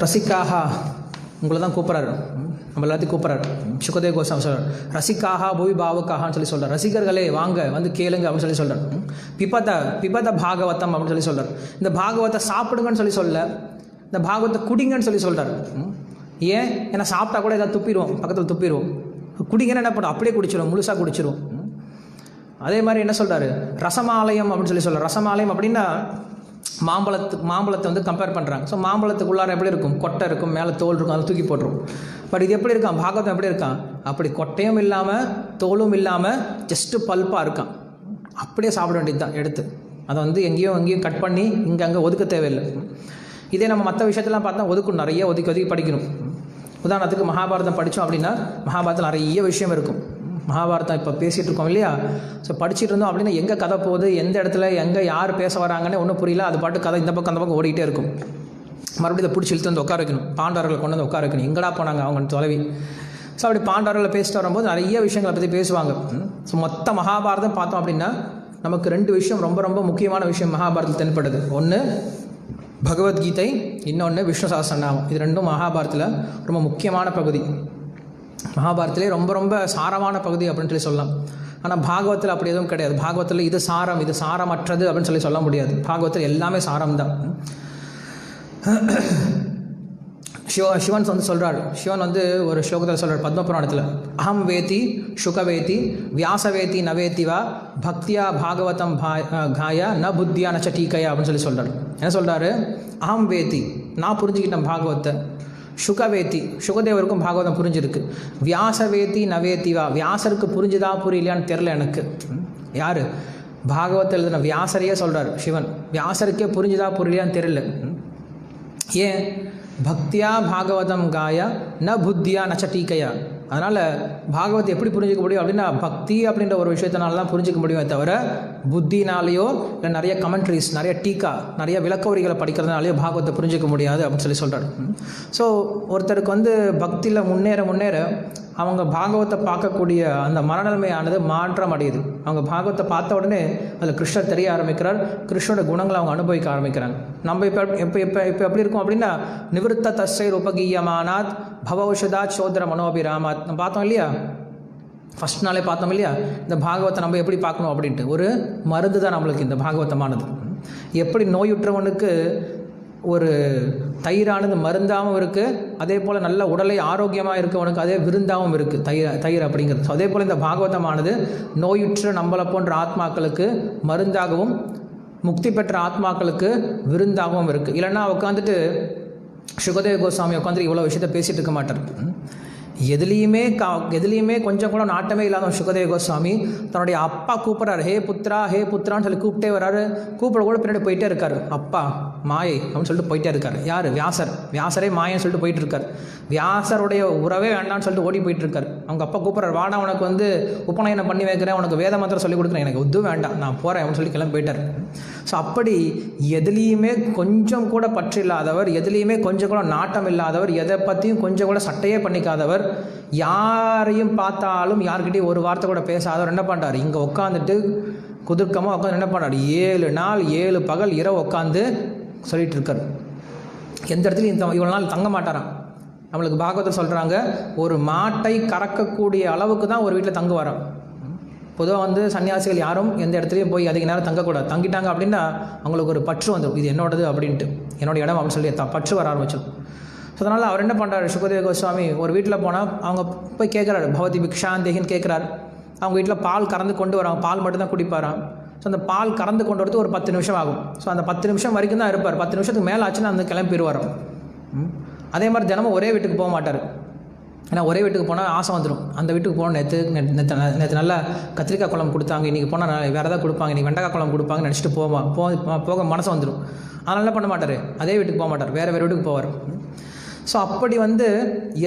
ரசிக்காக உங்களை தான் கூப்பிட்றாரு, நம்ம எல்லாத்தையும் கூப்பிட்றாரு. சுகதேவ கோஸ்வாமி சொல்கிறார், ரசிக்காக பூவி பாவுக்காகன்னு சொல்லி சொல்கிறார். ரசிகர்களே வாங்க வந்து கேளுங்க அப்படின்னு சொல்லி சொல்கிறார். பிபத பாகவதம் அப்படின்னு சொல்லி சொல்கிறார். இந்த பாகவத்தை சாப்பிடுங்கன்னு சொல்லி சொல்ல, இந்த பாகவத்தை குடிங்கன்னு சொல்லி சொல்கிறார். ஏன்? ஏன்னா சாப்பிட்டா கூட ஏதாவது துப்பிடுவோம், பக்கத்தில் துப்பிடுவோம். குடிங்கன்னு என்ன பண்ணுவோம், அப்படியே குடிச்சிடும், முழுசாக குடிச்சிடும். அதே மாதிரி என்ன சொல்கிறாரு, ரசமாலயம் அப்படின்னு சொல்லி சொல்கிறார். ரசமாலயம் அப்படின்னா மாம்பழத்தை வந்து கம்பேர் பண்ணுறாங்க. ஸோ மாம்பழத்துக்குள்ளார எப்படி இருக்கும், கொட்டை இருக்கும், மேலே தோல் இருக்கும், அதை தூக்கி போட்டுரும். பட் இது எப்படி இருக்கான், பாகவதம் எப்படி இருக்கான், அப்படி கொட்டையும் இல்லாமல் தோலும் இல்லாமல் ஜஸ்ட்டு பல்ப்பாக இருக்கான். அப்படியே சாப்பிட வேண்டியது தான் எடுத்து. அதை வந்து எங்கேயும் கட் பண்ணி அங்கே ஒதுக்க தேவையில்லை. இதே நம்ம மற்ற விஷயத்தெல்லாம் பார்த்தா ஒதுக்கணும், நிறைய ஒதுக்கி படிக்கணும். உதாரணத்துக்கு மகாபாரதம் படித்தோம் அப்படின்னா மகாபாரதத்தில் நிறைய விஷயம் இருக்கும். மகாபாரதம் இப்போ பேசிகிட்டு இருக்கோம் இல்லையா, ஸோ படிச்சுட்டு இருந்தோம் அப்படின்னா எங்கே கதை போகுது, எந்த இடத்துல எங்கே யார் பேச வராங்கன்னு ஒன்றும் புரியல. அது பாட்டு கதை இந்த பக்கம் அந்த பக்கம் ஓடிக்கிட்டே இருக்கும். மறுபடியும் இதை பிடிச்சி இழுத்து வந்து உட்கார வைக்கணும், பாண்டவர்களை கொண்டு வந்து உட்கார வைக்கணும். எங்கடா போனாங்க அவங்க தொலைவி. ஸோ அப்படி பாண்டவர்களை பேசிட்டு வரும்போது நிறைய விஷயங்களை பற்றி பேசுவாங்க. ஸோ மொத்த மகாபாரதம் பார்த்தோம் அப்படின்னா நமக்கு 2 விஷயம் ரொம்ப ரொம்ப முக்கியமான விஷயம் மகாபாரதத்தில் தென்படுது. ஒன்று பகவத்கீதை, இன்னொன்று விஷ்ணு சஹஸ்ரநாமம். இது 2ம் மகாபாரதத்தில் ரொம்ப முக்கியமான பகுதி. மகாபாரதத்திலே ரொம்ப ரொம்ப சாரமான பகுதி அப்படின்னு சொல்லலாம். ஆனால் பாகவத்தில் அப்படி எதுவும் கிடையாது. பாகவத்தில் இது சாரம், இது சாரமற்றது அப்படின்னு சொல்ல முடியாது. பாகவத்தில் எல்லாமே சாரம் தான். சிவன் வந்து சொல்கிறார், சிவன் வந்து ஒரு ஸ்லோகத்தில் சொல்கிறார் பத்மபுராணத்தில், அகம் வேதி சுகவேதி வியாசவேதி நவேதிவா பக்தியா பாகவதம் காய ந புத்தியா நச்ச டீக்கையா அப்படின்னு சொல்கிறார். என்ன சொல்கிறாரு, அகம் வேதி நான் புரிஞ்சுக்கிட்டேன் பாகவத்தை, சுகவேதி சுகதேவருக்கும் பாகவதம் புரிஞ்சிருக்கு, வியாசவேதி நவேதிவா வியாசருக்கு புரிஞ்சுதா புரியலையான்னு தெரில எனக்கு. யார்? பாகவத்தில் எழுதின வியாசரையே சொல்கிறார் சிவன், வியாசருக்கே புரிஞ்சுதா புரியலையான்னு தெரியல. ஏன்? பக்தியா பாகவதம் காயா ந புத்தியா நச்ச டீக்கையா. அதனால் பாகவத்தை எப்படி புரிஞ்சிக்க முடியும் அப்படின்னா பக்தி அப்படின்ற ஒரு விஷயத்தினால தான் புரிஞ்சிக்க முடியுமே தவிர புத்தினாலேயோ இல்லை நிறைய கமெண்ட்ரிஸ், நிறைய டீக்கா, நிறைய விளக்கவுரிகளை படிக்கிறதுனாலேயோ பாகவத்தை புரிஞ்சிக்க முடியாது அப்படின்னு சொல்கிறார். ஸோ ஒருத்தருக்கு வந்து பக்தியில் முன்னேற அவங்க பாகவத்தை பார்க்கக்கூடிய அந்த மனநிலைமையானது மாற்றம் அடையுது. அவங்க பாகவத்தை பார்த்த உடனே அதில் கிருஷ்ணர் தெரிய ஆரம்பிக்கிறார், கிருஷ்ணோட குணங்களை அவங்க அனுபவிக்க ஆரம்பிக்கிறாங்க. நம்ம இப்போ எப்படி இருக்கும் அப்படின்னா நிவிருத்த தஸ்ஸை உபகீயமானாத் பவௌஷதா சோதர மனோபிராமாத் நம்ம பார்த்தோம் இல்லையா, ஃபஸ்ட் நாளே பார்த்தோம் இல்லையா. இந்த பாகவத்தை நம்ம எப்படி பார்க்கணும் அப்படின்ட்டு ஒரு மருந்து தான் நம்மளுக்கு இந்த பாகவதமானது. எப்படி நோயுற்றவனுக்கு ஒரு தயிரானது மருந்தாகவும் இருக்குது, அதே போல் நல்ல உடலை ஆரோக்கியமாக இருக்கவனுக்கு அதே விருந்தாகவும் இருக்குது தயிர் அப்படிங்கிறது. ஸோ அதே போல் இந்த பாகவதமானது நோயுற்ற நம்மளை போன்ற ஆத்மாக்களுக்கு மருந்தாகவும் முக்தி பெற்ற ஆத்மாக்களுக்கு விருந்தாகவும் இருக்குது. இல்லைன்னா உட்காந்துட்டு சுகதேவ கோஸ்வாமி உட்காந்து இவ்வளோ விஷயத்தை பேசிகிட்டு இருக்க மாட்டார். எதுலேயுமே கொஞ்சம் கூட நாட்டமே இல்லாத சுகதேவ கோஸ்வாமி தன்னுடைய அப்பா கூப்பிட்றாரு, ஹே புத்ரான்னு சொல்லி கூப்பிட்டே வர்றாரு. கூப்பிட கூட பின்னாடி போயிட்டே இருக்காரு. அப்பா மாயை அப்படின்னு சொல்லிட்டு போயிட்டே இருக்காரு. யார்? வியாசரே மாயன்னு சொல்லிட்டு போயிட்டு இருக்காரு. வியாசருடைய உறவே வேண்டான்னு சொல்லிட்டு ஓடி போயிட்டு இருக்காரு. அவங்க அப்பா கூப்பிட்றாரு, வாடா உனக்கு வந்து உபநயனம் பண்ணி வைக்கிறேன், உனக்கு வேத மந்திரம் சொல்லிக் கொடுக்குறேன், எனக்கு எதுவும் வேண்டாம், நான் போகிறேன் அப்படின்னு சொல்லி கிளம்பி போயிட்டார். ஸோ அப்படி எதுலேயுமே கொஞ்சம் கூட பற்று இல்லாதவர், எதுலேயுமே கொஞ்சம் கூட நாட்டம் இல்லாதவர், எதை பற்றியும் கொஞ்சம் கூட சட்டையே பண்ணிக்காதவர், யாரையும் பார்த்தாலும் யார்கிட்டையும் ஒரு வார்த்தை கூட பேசாதவர் என்ன பண்ணுறாரு, இங்கே உட்காந்துட்டு குதிர்க்கமாக உட்காந்து என்ன பண்ணுறாரு, 7 நாள் 7 பகல் இரவு உட்காந்து சொல்லிகிட்டு இருக்காரு. எந்த இடத்துலையும் இவ்வளோ நாள் தங்க மாட்டாராம். நம்மளுக்கு பாகவதம் சொல்கிறாங்க, ஒரு மாட்டை கறக்கக்கூடிய அளவுக்கு தான் ஒரு வீட்டில் தங்க வரோம். பொதுவாக வந்து சன்னியாசிகள் யாரும் எந்த இடத்துலையும் போய் அதிக நேரம் தங்கக்கூடாது. தங்கிட்டாங்க அப்படின்னா அவங்களுக்கு ஒரு பற்று வந்துடும், இது என்னோடது அப்படின்ட்டு, என்னோட இடம் அப்படின்னு சொல்லி பற்று வர ஆரம்பிச்சிடும். ஸோ அதனால் அவர் என்ன பண்ணுறாரு, சுகதேவ கோஸ்வாமி ஒரு வீட்டில் போனால் அவங்க போய் கேட்குறாரு, பகவதி பிக்ஷாந்தேகின்னு கேட்குறாரு. அவங்க வீட்டில் பால் கறந்து கொண்டு வராங்க, பால் மட்டும்தான் குடிப்பாராம். ஸோ அந்த பால் கறந்து கொண்டு வரது ஒரு 10 நிமிஷம் ஆகும். ஸோ அந்த 10 நிமிஷம் வரைக்கும் தான் இருப்பார். 10 நிமிஷத்துக்கு மேலே ஆச்சுன்னா அந்த கிளம்பிடுவார். அதே மாதிரி தினமும் ஒரே வீட்டுக்கு போக மாட்டார். ஏன்னா ஒரே வீட்டுக்கு போனால் ஆசை வந்துடும். அந்த வீட்டுக்கு போனால் நேற்று நல்லா கத்திரிக்காய் குழம்பு கொடுத்தாங்க, இன்றைக்கி போனால் வேறு ஏதாவது கொடுப்பாங்க, இன்றைக்கி வெண்டைக்காய் குழம்பு கொடுப்பாங்கன்னு நினச்சிட்டு போக மனசு வந்துடும். அதனால் என்ன பண்ண மாட்டார், அதே வீட்டுக்கு போக மாட்டார், வேறு வீட்டுக்கு போவார். ஸோ அப்படி வந்து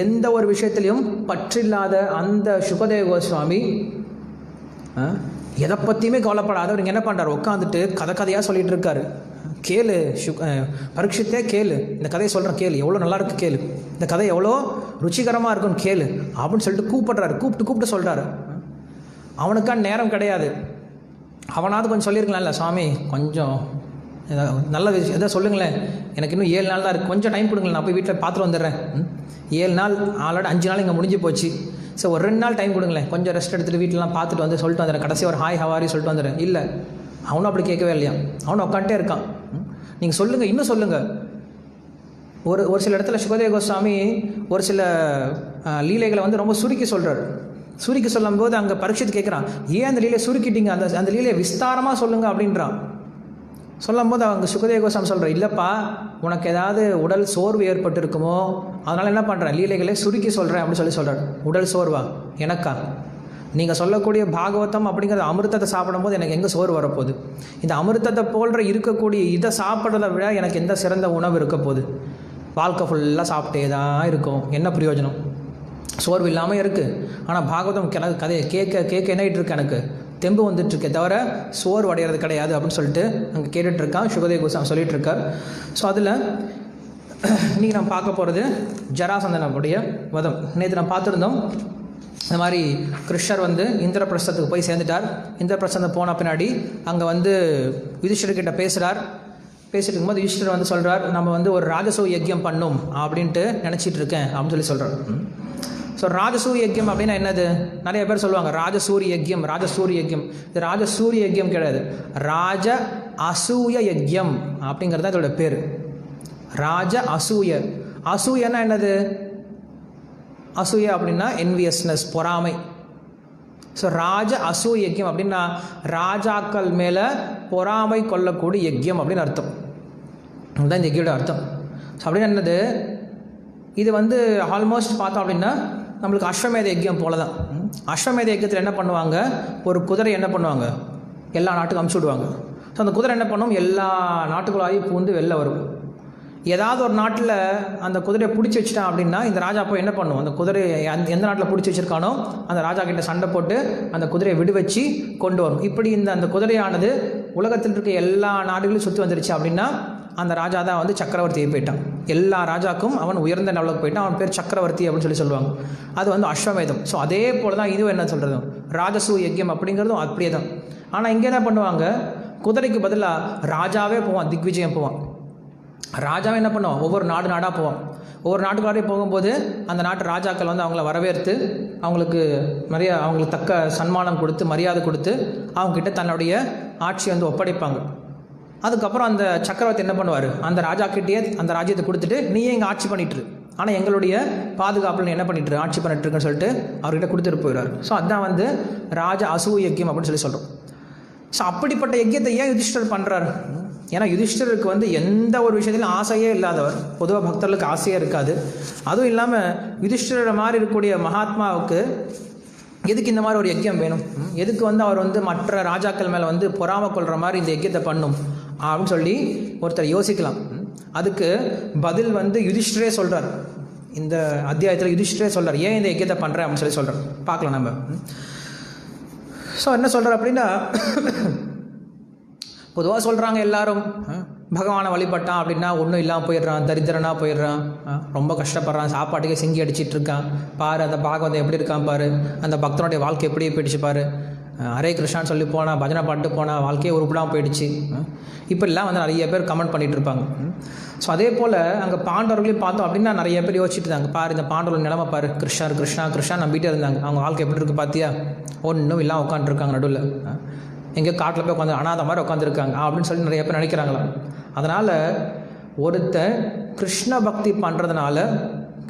எந்த ஒரு விஷயத்துலையும் பற்றில்லாத அந்த சுகதேவ கோஸ்வாமி எதை பற்றியுமே கவலைப்படாத இங்கே என்ன பண்ணுறாரு, உட்காந்துட்டு கதையாக சொல்லிகிட்டு இருக்காரு. கேளு பரீட்சித்தே கேளு, இந்த கதையை சொல்கிறேன் கேளு, எவ்வளோ நல்லாயிருக்கு கேளு, இந்த கதை எவ்வளோ ருச்சிகரமாக இருக்குன்னு கேளு அப்படின்னு சொல்லிட்டு கூப்பிட்டு சொல்கிறாரு. அவனுக்கான நேரம் கிடையாது. அவனாவது கொஞ்சம் சொல்லியிருக்கலாம்ல, சுவாமி கொஞ்சம் நல்ல விஷயம் எதாவது சொல்லுங்களேன், எனக்கு இன்னும் 7 நாள் தான் இருக்குது, கொஞ்சம் டைம் கொடுங்களேன், நான் போய் வீட்டில் பார்த்துட்டு வந்துடுறேன். 7 நாள் ஆல்ரெடி 5 நாள் இங்கே முடிஞ்சு போச்சு, ஸோ ஒரு 2 நாள் டைம் கொடுங்களேன், கொஞ்சம் ரெஸ்ட் எடுத்துகிட்டு வீட்டிலலாம் பார்த்துட்டு வந்து சொல்லிட்டு வந்துடுறேன், கடைசி ஒரு ஹாய் ஹவாரி சொல்லிட்டு வந்துடுறேன். இல்லை, அவனும் அப்படி கேட்கவே இல்லையா, அவனும் உட்காந்துட்டே இருக்கான். நீங்கள் சொல்லுங்கள், இன்னும் சொல்லுங்கள். ஒரு சில இடத்துல சுகதேவ கோஸ்வாமி ஒரு சில லீலைகளை வந்து ரொம்ப சுருக்கி சொல்கிறார். சுருக்கி சொல்லும்போது அங்கே பரீட்சித்து கேட்குறான், ஏன் அந்த லீலையை சுருக்கிட்டீங்க, அந்த லீலையை விஸ்தாரமாக சொல்லுங்கள் அப்படின்றான். சொல்லும் போது அவங்க சுகதேவ கோஸ்வாமி சொல்கிறார், இல்லைப்பா உனக்கு ஏதாவது உடல் சோர்வு ஏற்பட்டு இருக்குமோ, அதனால் என்ன பண்ணுறேன், லீலைகளை சுருக்கி சொல்கிறேன் அப்படின்னு சொல்கிறார். உடல் சோர்வா எனக்கா? நீங்கள் சொல்லக்கூடிய பாகவதம் அப்படிங்கிறது அமிர்தத்தை சாப்பிடும்போது எனக்கு எங்கே சோறு வரப்போகுது? இந்த அமிர்தத்தை போன்ற இருக்கக்கூடிய இதை சாப்பிட்றதை விட எனக்கு எந்த சிறந்த உணவு இருக்க போகுது? வாழ்க்கை ஃபுல்லாக சாப்பிட்டே தான் இருக்கும், என்ன பிரயோஜனம்? சோர்வு இல்லாமல் இருக்குது, ஆனால் பாகவதம் கதையை கேட்க என்ன ஆகிட்டு எனக்கு தெம்பு வந்துட்டுருக்கே தவிர சோர்வு அடைகிறது கிடையாது அப்படின்னு சொல்லிட்டு அங்கே கேட்டுட்ருக்கான். சுகதேவ கோஸ்வாமி சொல்லிகிட்டு இருக்கார். ஸோ அதில் இன்றைக்கி நம்ம பார்க்க போகிறது ஜராசந்தனுடைய வதம். நேற்று நம்ம பார்த்துருந்தோம், இந்த மாதிரி கிருஷ்ணர் வந்து இந்திரபிரஸ்தத்துக்கு போய் சேர்ந்துட்டார். இந்திரபிரஸ்தம் போன பின்னாடி அங்கே வந்து யுதிஷ்டர்கிட்ட பேசுகிறார். பேசிட்டு இருக்கும்போது யுதிஷ்டர் வந்து சொல்கிறார், நம்ம வந்து ஒரு ராஜசூய யஜ்யம் பண்ணும் அப்படின்ட்டு நினச்சிட்டு இருக்கேன் அப்படின்னு சொல்கிறார். ஸோ ராஜசூய யஜ்யம் அப்படின்னா என்னது? நிறைய பேர் சொல்லுவாங்க ராஜசூரிய யஜ்யம், ராஜசூரிய யஜ்யம். இது ராஜசூரிய யஜ்யம் கிடையாது, ராஜ அசூய யஜ்யம் அப்படிங்கிறது தான் இதோட பேர். ராஜ அசூய. அசூயன்னா என்னது? அசூய அப்படின்னா என்வியஸ்னஸ், பொறாமை. ஸோ ராஜ அசூய யஜ்யம் அப்படின்னா ராஜாக்கள் மேலே பொறாமை கொள்ளக்கூடிய யஜ்யம் அப்படின்னு அர்த்தம். அதுதான் இந்த யஜ்யோட அர்த்தம். ஸோ அப்படின்னு என்னது, இது வந்து ஆல்மோஸ்ட் பார்த்தோம் அப்படின்னா நம்மளுக்கு அஸ்வமேத யஜ்யம் போல தான். அஸ்வமேத யஜ்யத்தில் என்ன பண்ணுவாங்க, ஒரு குதிரை என்ன பண்ணுவாங்க, எல்லா நாட்டுக்கும் அமுச்சு விடுவாங்க. ஸோ அந்த குதிரை என்ன பண்ணும், எல்லா நாட்டுக்குள்ளாயும் பூந்து வெளில வரும். ஏதாவது ஒரு நாட்டில் அந்த குதிரையை பிடிச்சி வச்சுட்டான் அப்படின்னா இந்த ராஜா போய் என்ன பண்ணும், அந்த குதிரையை எந்த நாட்டில் பிடிச்சி வச்சுருக்கானோ அந்த ராஜா கிட்ட சண்டை போட்டு அந்த குதிரையை விடுவச்சு கொண்டு வரும். இப்படி அந்த குதிரையானது உலகத்தில் இருக்க எல்லா நாடுகளையும் சுற்றி வந்துருச்சு அப்படின்னா அந்த ராஜா தான் வந்து சக்கரவர்த்தியை போயிட்டான். எல்லா ராஜாக்கும் அவன் உயர்ந்த லெவலுக்கு போயிட்டான், அவன் பேர் சக்கரவர்த்தி அப்படின்னு சொல்லுவாங்க. அது வந்து அஸ்வமேதம். ஸோ அதே போல் தான் இதுவும் என்ன சொல்கிறது, ராஜசூய யஜ்யம் அப்படிங்கிறதும் அப்படியே தான். ஆனால் இங்கே என்ன பண்ணுவாங்க, குதிரைக்கு பதிலாக ராஜாவே போவான், திக்விஜயம் போவான். ராஜாவே என்ன பண்ணுவான், ஒவ்வொரு நாடாக போவான். ஒவ்வொரு நாட்டுக்குள்ளாரே போகும்போது அந்த நாட்டு ராஜாக்கள் வந்து அவங்கள வரவேற்று அவங்களுக்கு தக்க சன்மானம் கொடுத்து மரியாதை கொடுத்து அவங்கக்கிட்ட தன்னுடைய ஆட்சியை வந்து ஒப்படைப்பாங்க. அதுக்கப்புறம் அந்த சக்கரவர்த்தி என்ன பண்ணுவார், அந்த ராஜாக்கிட்டேயே அந்த ராஜ்யத்தை கொடுத்துட்டு நீயே இங்கே ஆட்சி பண்ணிட்டுரு, ஆனால் எங்களுடைய பாதுகாப்பில் நீ என்ன பண்ணிட்டு ஆட்சி பண்ணிட்டுருக்குன்னு சொல்லிட்டு அவர்கிட்ட கொடுத்துட்டு போயிடுவார். ஸோ அதுதான் வந்து ராஜ அசூய யஜ்யம் அப்படின்னு சொல்கிறோம். ஸோ அப்படிப்பட்ட யஜ்யத்தை ஏன் யுதிஷ்டர் பண்ணுறாரு? ஏன்னா யுதிஷ்டருக்கு வந்து எந்த ஒரு விஷயத்திலும் ஆசையே இல்லாதவர். பொதுவாக பக்தர்களுக்கு ஆசையே இருக்காது. அதுவும் இல்லாமல் யுதிஷ்டரை மாதிரி இருக்கக்கூடிய மகாத்மாவுக்கு எதுக்கு இந்த மாதிரி ஒரு யஜ்யம் வேணும்? எதுக்கு வந்து அவர் வந்து மற்ற ராஜாக்கள் மேலே வந்து பொறாமை கொள்கிற மாதிரி இந்த யஜ்யத்தை பண்ணும் அப்படின்னு சொல்லி ஒருத்தர் யோசிக்கலாம். அதுக்கு பதில் வந்து யுதிஷ்டரே சொல்கிறார். இந்த அத்தியாயத்தில் யுதிஷ்டரே சொல்கிறார் ஏன் இந்த யஜ்யத்தை பண்ணுறேன் அப்படின்னு சொல்கிறார். பார்க்கலாம் நம்ம. ஸோ என்ன சொல்கிறார் அப்படின்னா, பொதுவாக சொல்கிறாங்க எல்லாரும் பகவானை வழிபட்டான் அப்படின்னா ஒன்றும் இல்லாமல் போயிடுறான், தரித்திரனாக போயிடுறான், ரொம்ப கஷ்டப்படுறான், சாப்பாட்டுக்கே சிங்கி அடிச்சிட்டு இருக்கான், பாரு அந்த பாகவதம் எப்படி இருக்கான் பாரு, அந்த பக்தனுடைய வாழ்க்கை எப்படி போயிடுச்சு பாரு, ஹரே கிருஷ்ணான்னு சொல்லி போனால் பஜனை பாட்டு போனால் வாழ்க்கையே உருப்படாமல் போயிடுச்சு, இப்படிலாம் வந்து நிறைய பேர் கமெண்ட் பண்ணிகிட்டு இருப்பாங்க. ஸோ அதே போல் அங்கே பாண்டவர்களையும் பார்த்தோம் அப்படின்னா நிறைய பேர் யோசிச்சுட்டு இருந்தாங்க, பாரு இந்த பாண்டவர்கள் நிலமை பாரு, கிருஷ்ணர் கிருஷ்ணா கிருஷ்ணா நம்பிட்டே இருந்தாங்க. அவங்க வாழ்க்கை எப்படி இருக்குது பார்த்தியா, ஒன்றும் இல்லாமல் உட்காந்துருக்காங்க, நடுவில் எங்கேயோ காட்டில் போய் உட்காந்து அனாத மாதிரி உட்காந்துருக்காங்க அப்படின்னு சொல்லி நிறைய பேர் நினைக்கிறாங்களாம். அதனால் ஒருத்தன் கிருஷ்ண பக்தி பண்ணுறதுனால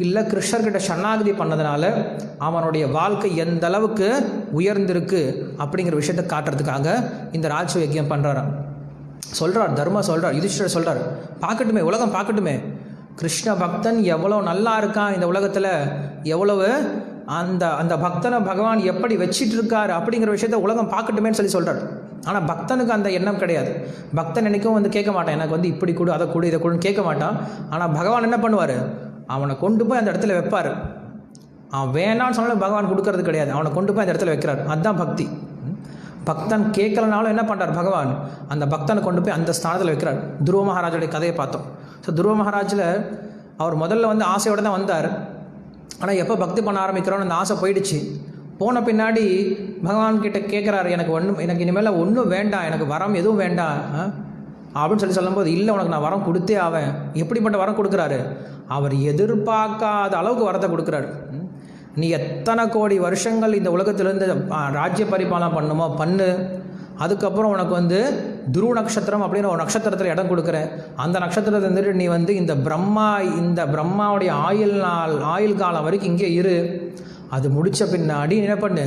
இல்லை கிருஷ்ணர்கிட்ட சரணாகதி பண்ணதுனால அவனுடைய வாழ்க்கை எந்த அளவுக்கு உயர்ந்திருக்கு அப்படிங்கிற விஷயத்தை காட்டுறதுக்காக இந்த ராஜசூய யஜ்யம் பண்ணுறாராம். சொல்கிறார், தர்மா சொல்கிறார், யுதிஷ்டர் சொல்கிறார், பார்க்கட்டுமே உலகம் பார்க்கட்டுமே, கிருஷ்ண பக்தன் எவ்வளோ நல்லா இருக்கான் இந்த உலகத்தில், எவ்வளவு அந்த பக்தனை பகவான் எப்படி வச்சிட்டு இருக்காரு அப்படிங்கிற விஷயத்த உலகம் பார்க்கட்டுமேன்னு சொல்லி சொல்கிறார். ஆனால் பக்தனுக்கு அந்த எண்ணம் கிடையாது. பக்தன் என்னைக்கும் வந்து கேட்க மாட்டான், எனக்கு வந்து இப்படி கொடு அதை கொடு இதை கொடுன்னு கேட்க மாட்டான். ஆனால் பகவான் என்ன பண்ணுவார், அவனை கொண்டு போய் அந்த இடத்துல வைப்பார். அவன் வேணான்னு சொன்னாலும் பகவான் கொடுக்கறது கிடையாது, அவனை கொண்டு போய் அந்த இடத்துல வைக்கிறார். அதுதான் பக்தி. பக்தன் கேட்கலனாலும் என்ன பண்ணுறார் பகவான், அந்த பக்தனை கொண்டு போய் அந்த ஸ்தானத்தில் வைக்கிறார். துருவ மகாராஜோடைய கதையை பார்த்தோம். ஸோ துருவ மகாராஜில் அவர் முதல்ல வந்து ஆசையோடு தான் வந்தார். ஆனால் எப்போ பக்தி பண்ண ஆரம்பிக்கிறோன்னு அந்த ஆசை போயிடுச்சு. போன பின்னாடி பகவான்கிட்ட கேட்குறாரு, எனக்கு இனிமேல் ஒன்றும் வேண்டாம், எனக்கு வரம் எதுவும் வேண்டாம், அப்படின்னு சொல்லும்போது, இல்லை உனக்கு நான் வரம் கொடுத்தே ஆவேன். எப்படிப்பட்ட வரம் கொடுக்குறாரு? அவர் எதிர்பார்க்காத அளவுக்கு வரத்தை கொடுக்குறாரு. நீ எத்தனை கோடி வருஷங்கள் இந்த உலகத்திலேருந்து ராஜ்ய பரிபாலனை பண்ணுமோ பண்ணு, அதுக்கப்புறம் உனக்கு துருவ நட்சத்திரம் அப்படின்ற ஒரு நட்சத்திரத்தில் இடம் கொடுக்குறேன். அந்த நட்சத்திரத்தை இருந்துட்டு நீ இந்த பிரம்மாவுடைய ஆயுள் காலம் வரைக்கும் இங்கே இரு. அது முடித்த பின்னாடி என்ன பண்ணு,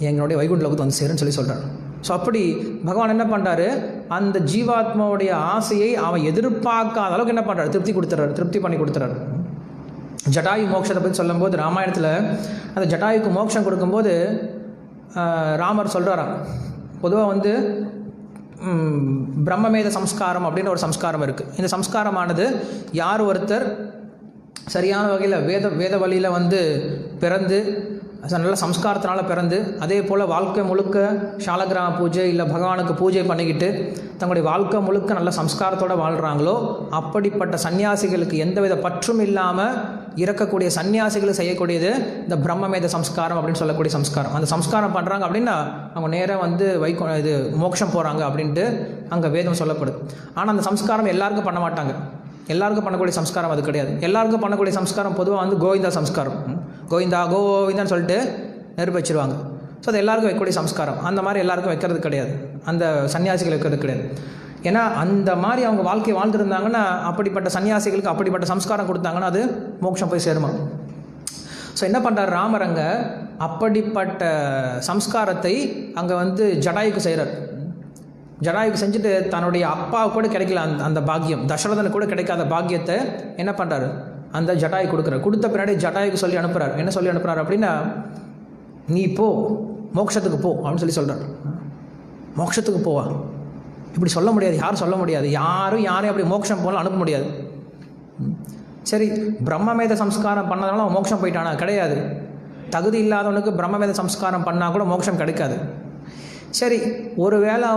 எங்களுடைய வைகுண்ட லோகத்தை சேருன்னு சொல்கிறார். ஸோ அப்படி பகவான் என்ன பண்ணுறாரு, அந்த ஜீவாத்மாவுடைய ஆசையை அவன் எதிர்பார்க்காத அளவுக்கு என்ன பண்ணுறாரு, திருப்தி பண்ணி கொடுத்துறாரு. ஜட்டாயு மோட்சத்தை பற்றி சொல்லும்போது ராமாயணத்தில் அந்த ஜட்டாயுக்கு மோட்சம் கொடுக்கும்போது ராமர் சொல்கிறாராம், பொதுவாக பிரம்மமேத சம்ஸ்காரம் அப்படின்னு ஒரு சம்ஸ்காரம் இருக்குது. இந்த சம்ஸ்காரமானது யார் ஒருத்தர் சரியான வகையில் வேத வழியில் பிறந்து நல்ல சம்ஸ்காரத்தினால பிறந்து, அதே போல் வாழ்க்கை முழுக்க சாலக்கிராம பூஜை இல்லை பகவானுக்கு பூஜை பண்ணிக்கிட்டு தங்களுடைய வாழ்க்கை முழுக்க நல்ல சம்ஸ்காரத்தோடு வாழ்கிறாங்களோ அப்படிப்பட்ட சன்னியாசிகளுக்கு எந்தவித பற்றும் இல்லாமல் இறக்கக்கூடிய சன்னியாசிகள் செய்யக்கூடியது இந்த பிரம்மமேத சம்ஸ்காரம் அப்படின்னு சொல்லக்கூடிய சம்ஸ்காரம். அந்த சம்ஸ்காரம் பண்ணுறாங்க அப்படின்னா அவங்க நேராக இது மோட்சம் போகிறாங்க அப்படின்ட்டு அங்கே வேதம் சொல்லப்படுது. ஆனால் அந்த சம்ஸ்காரம் எல்லாருக்கும் பண்ண மாட்டாங்க. எல்லாருக்கும் பண்ணக்கூடிய சம்ஸ்காரம் அது கிடையாது. எல்லாருக்கும் பண்ணக்கூடிய சம்ஸ்காரம் பொதுவாக கோவிந்தா சம்ஸ்காரம், கோவிந்தான்னு சொல்லிட்டு நெருப்பு வச்சுருவாங்க. ஸோ அது எல்லாருக்கும் வைக்கக்கூடிய சம்ஸ்காரம். அந்த மாதிரி எல்லாருக்கும் வைக்கிறது கிடையாது, அந்த சன்னியாசிகள் வைக்கிறது கிடையாது. ஏன்னா அந்த மாதிரி அவங்க வாழ்க்கையை வாழ்ந்துருந்தாங்கன்னா, அப்படிப்பட்ட சன்னியாசிகளுக்கு அப்படிப்பட்ட சம்ஸ்காரம் கொடுத்தாங்கன்னா அது மோட்சம் போய் சேருமா. ஸோ என்ன பண்ணுறார் ராமர், அங்கே அப்படிப்பட்ட சம்ஸ்காரத்தை அங்கே ஜடாயுக்கு செய்கிறார். ஜடாயுக்கு செஞ்சுட்டு தன்னுடைய அப்பாவுக்கு கூட கிடைக்கல அந்த பாக்கியம், தசரதனுக்கு கூட கிடைக்காத பாக்கியத்தை என்ன பண்ணுறாரு, அந்த ஜடாயு கொடுக்குறாரு. கொடுத்த பின்னாடி ஜடாயுக்கு சொல்லி அனுப்புகிறார். என்ன சொல்லி அனுப்புகிறார் அப்படின்னா, நீ போ, மோட்சத்துக்கு போ அப்படின்னு சொல்கிறார். மோட்சத்துக்கு போவா? இப்படி சொல்ல முடியாது, யாரும் சொல்ல முடியாது. யாரையும் அப்படி மோட்சம் போல அனுப்ப முடியாது. சரி, பிரம்மமேத சம்ஸ்காரம் பண்ணதுனால அவன் மோட்சம் போயிட்டானா? கிடையாது. தகுதி இல்லாதவனுக்கு பிரம்மமேத சம்ஸ்காரம் பண்ணால் கூட மோட்சம் கிடைக்காது. சரி, ஒருவேளை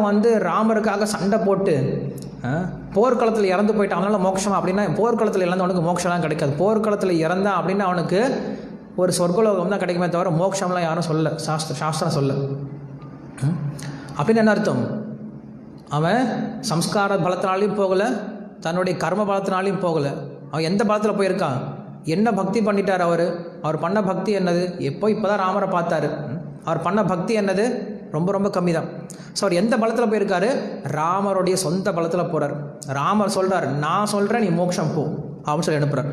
ராமருக்காக சண்டை போட்டு போர்க்களத்தில் இறந்து போயிட்டான், அதனால் மோட்சமா அப்படின்னா, போர்க்களத்தில் இறந்தவனுக்கு மோட்சம்லாம் கிடைக்காது. போர்க்களத்தில் இறந்தான் அப்படின்னா அவனுக்கு ஒரு சொர்க்கலோகம் தான் கிடைக்குமே தவிர மோட்சம்லாம் யாரும் சொல்ல, சாஸ்திரம் சொல்ல. அப்படின்னு என்ன அர்த்தம்? அவன் சம்ஸ்கார பலத்தினாலையும் போகலை, தன்னுடைய கர்ம பலத்தினாலையும் போகலை. அவன் எந்த பலத்தில் போயிருக்கான்? என்ன பக்தி பண்ணிட்டார் அவர் பண்ண பக்தி என்னது? இப்போ தான் ராமரை பார்த்தாரு. அவர் பண்ண பக்தி என்னது? ரொம்ப ரொம்ப கம்மி தான். ஸோ அவர் எந்த பலத்தில் போயிருக்காரு? ராமருடைய சொந்த பலத்தில் போகிறார். ராமர் சொல்கிறார், நான் சொல்கிறேன், நீ மோட்சம் போ அப்படின்னு சொல்லி அனுப்புகிறார்.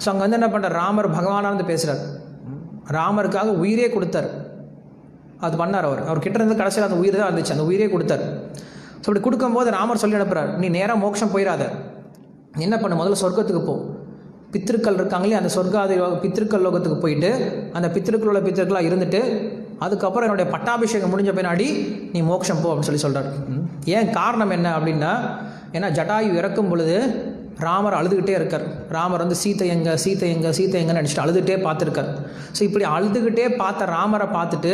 ஸோ அங்கே என்ன பண்ணுறார், ராமர் பகவானாக பேசுகிறார். ராமருக்காக உயிரே கொடுத்தார். அது பண்ணார். அவர் கிட்ட இருந்து கடைசியில் அந்த உயிர் தான் இருந்துச்சு, அந்த உயிரே கொடுத்தார். ஸோ அப்படி கொடுக்கும்போது ராமர் சொல்லி அனுப்புகிறார், நீ நேராக மோட்சம் போயிடாத, என்ன பண்ண, முதல்ல சொர்க்கத்துக்கு போ. பித்திருக்கள் இருக்காங்களே, அந்த சொர்க்காதி பித்திருக்கள் லோகத்துக்கு போயிட்டு அந்த பித்திருக்களாக இருந்துட்டு அதுக்கப்புறம் என்னுடைய பட்டாபிஷேகம் முடிஞ்ச பின்னாடி நீ மோட்சம் போ அப்படின்னு சொல்கிறார். ஏன் காரணம் என்ன அப்படின்னா, ஏன்னா ஜட்டாயு இறக்கும் பொழுது ராமர் அழுதுகிட்டே இருக்கார். ராமர் சீத்தை எங்கன்னு நினச்சிட்டு அழுதுகிட்டே பார்த்துருக்கார். ஸோ இப்படி அழுதுகிட்டே பார்த்த ராமரை பார்த்துட்டு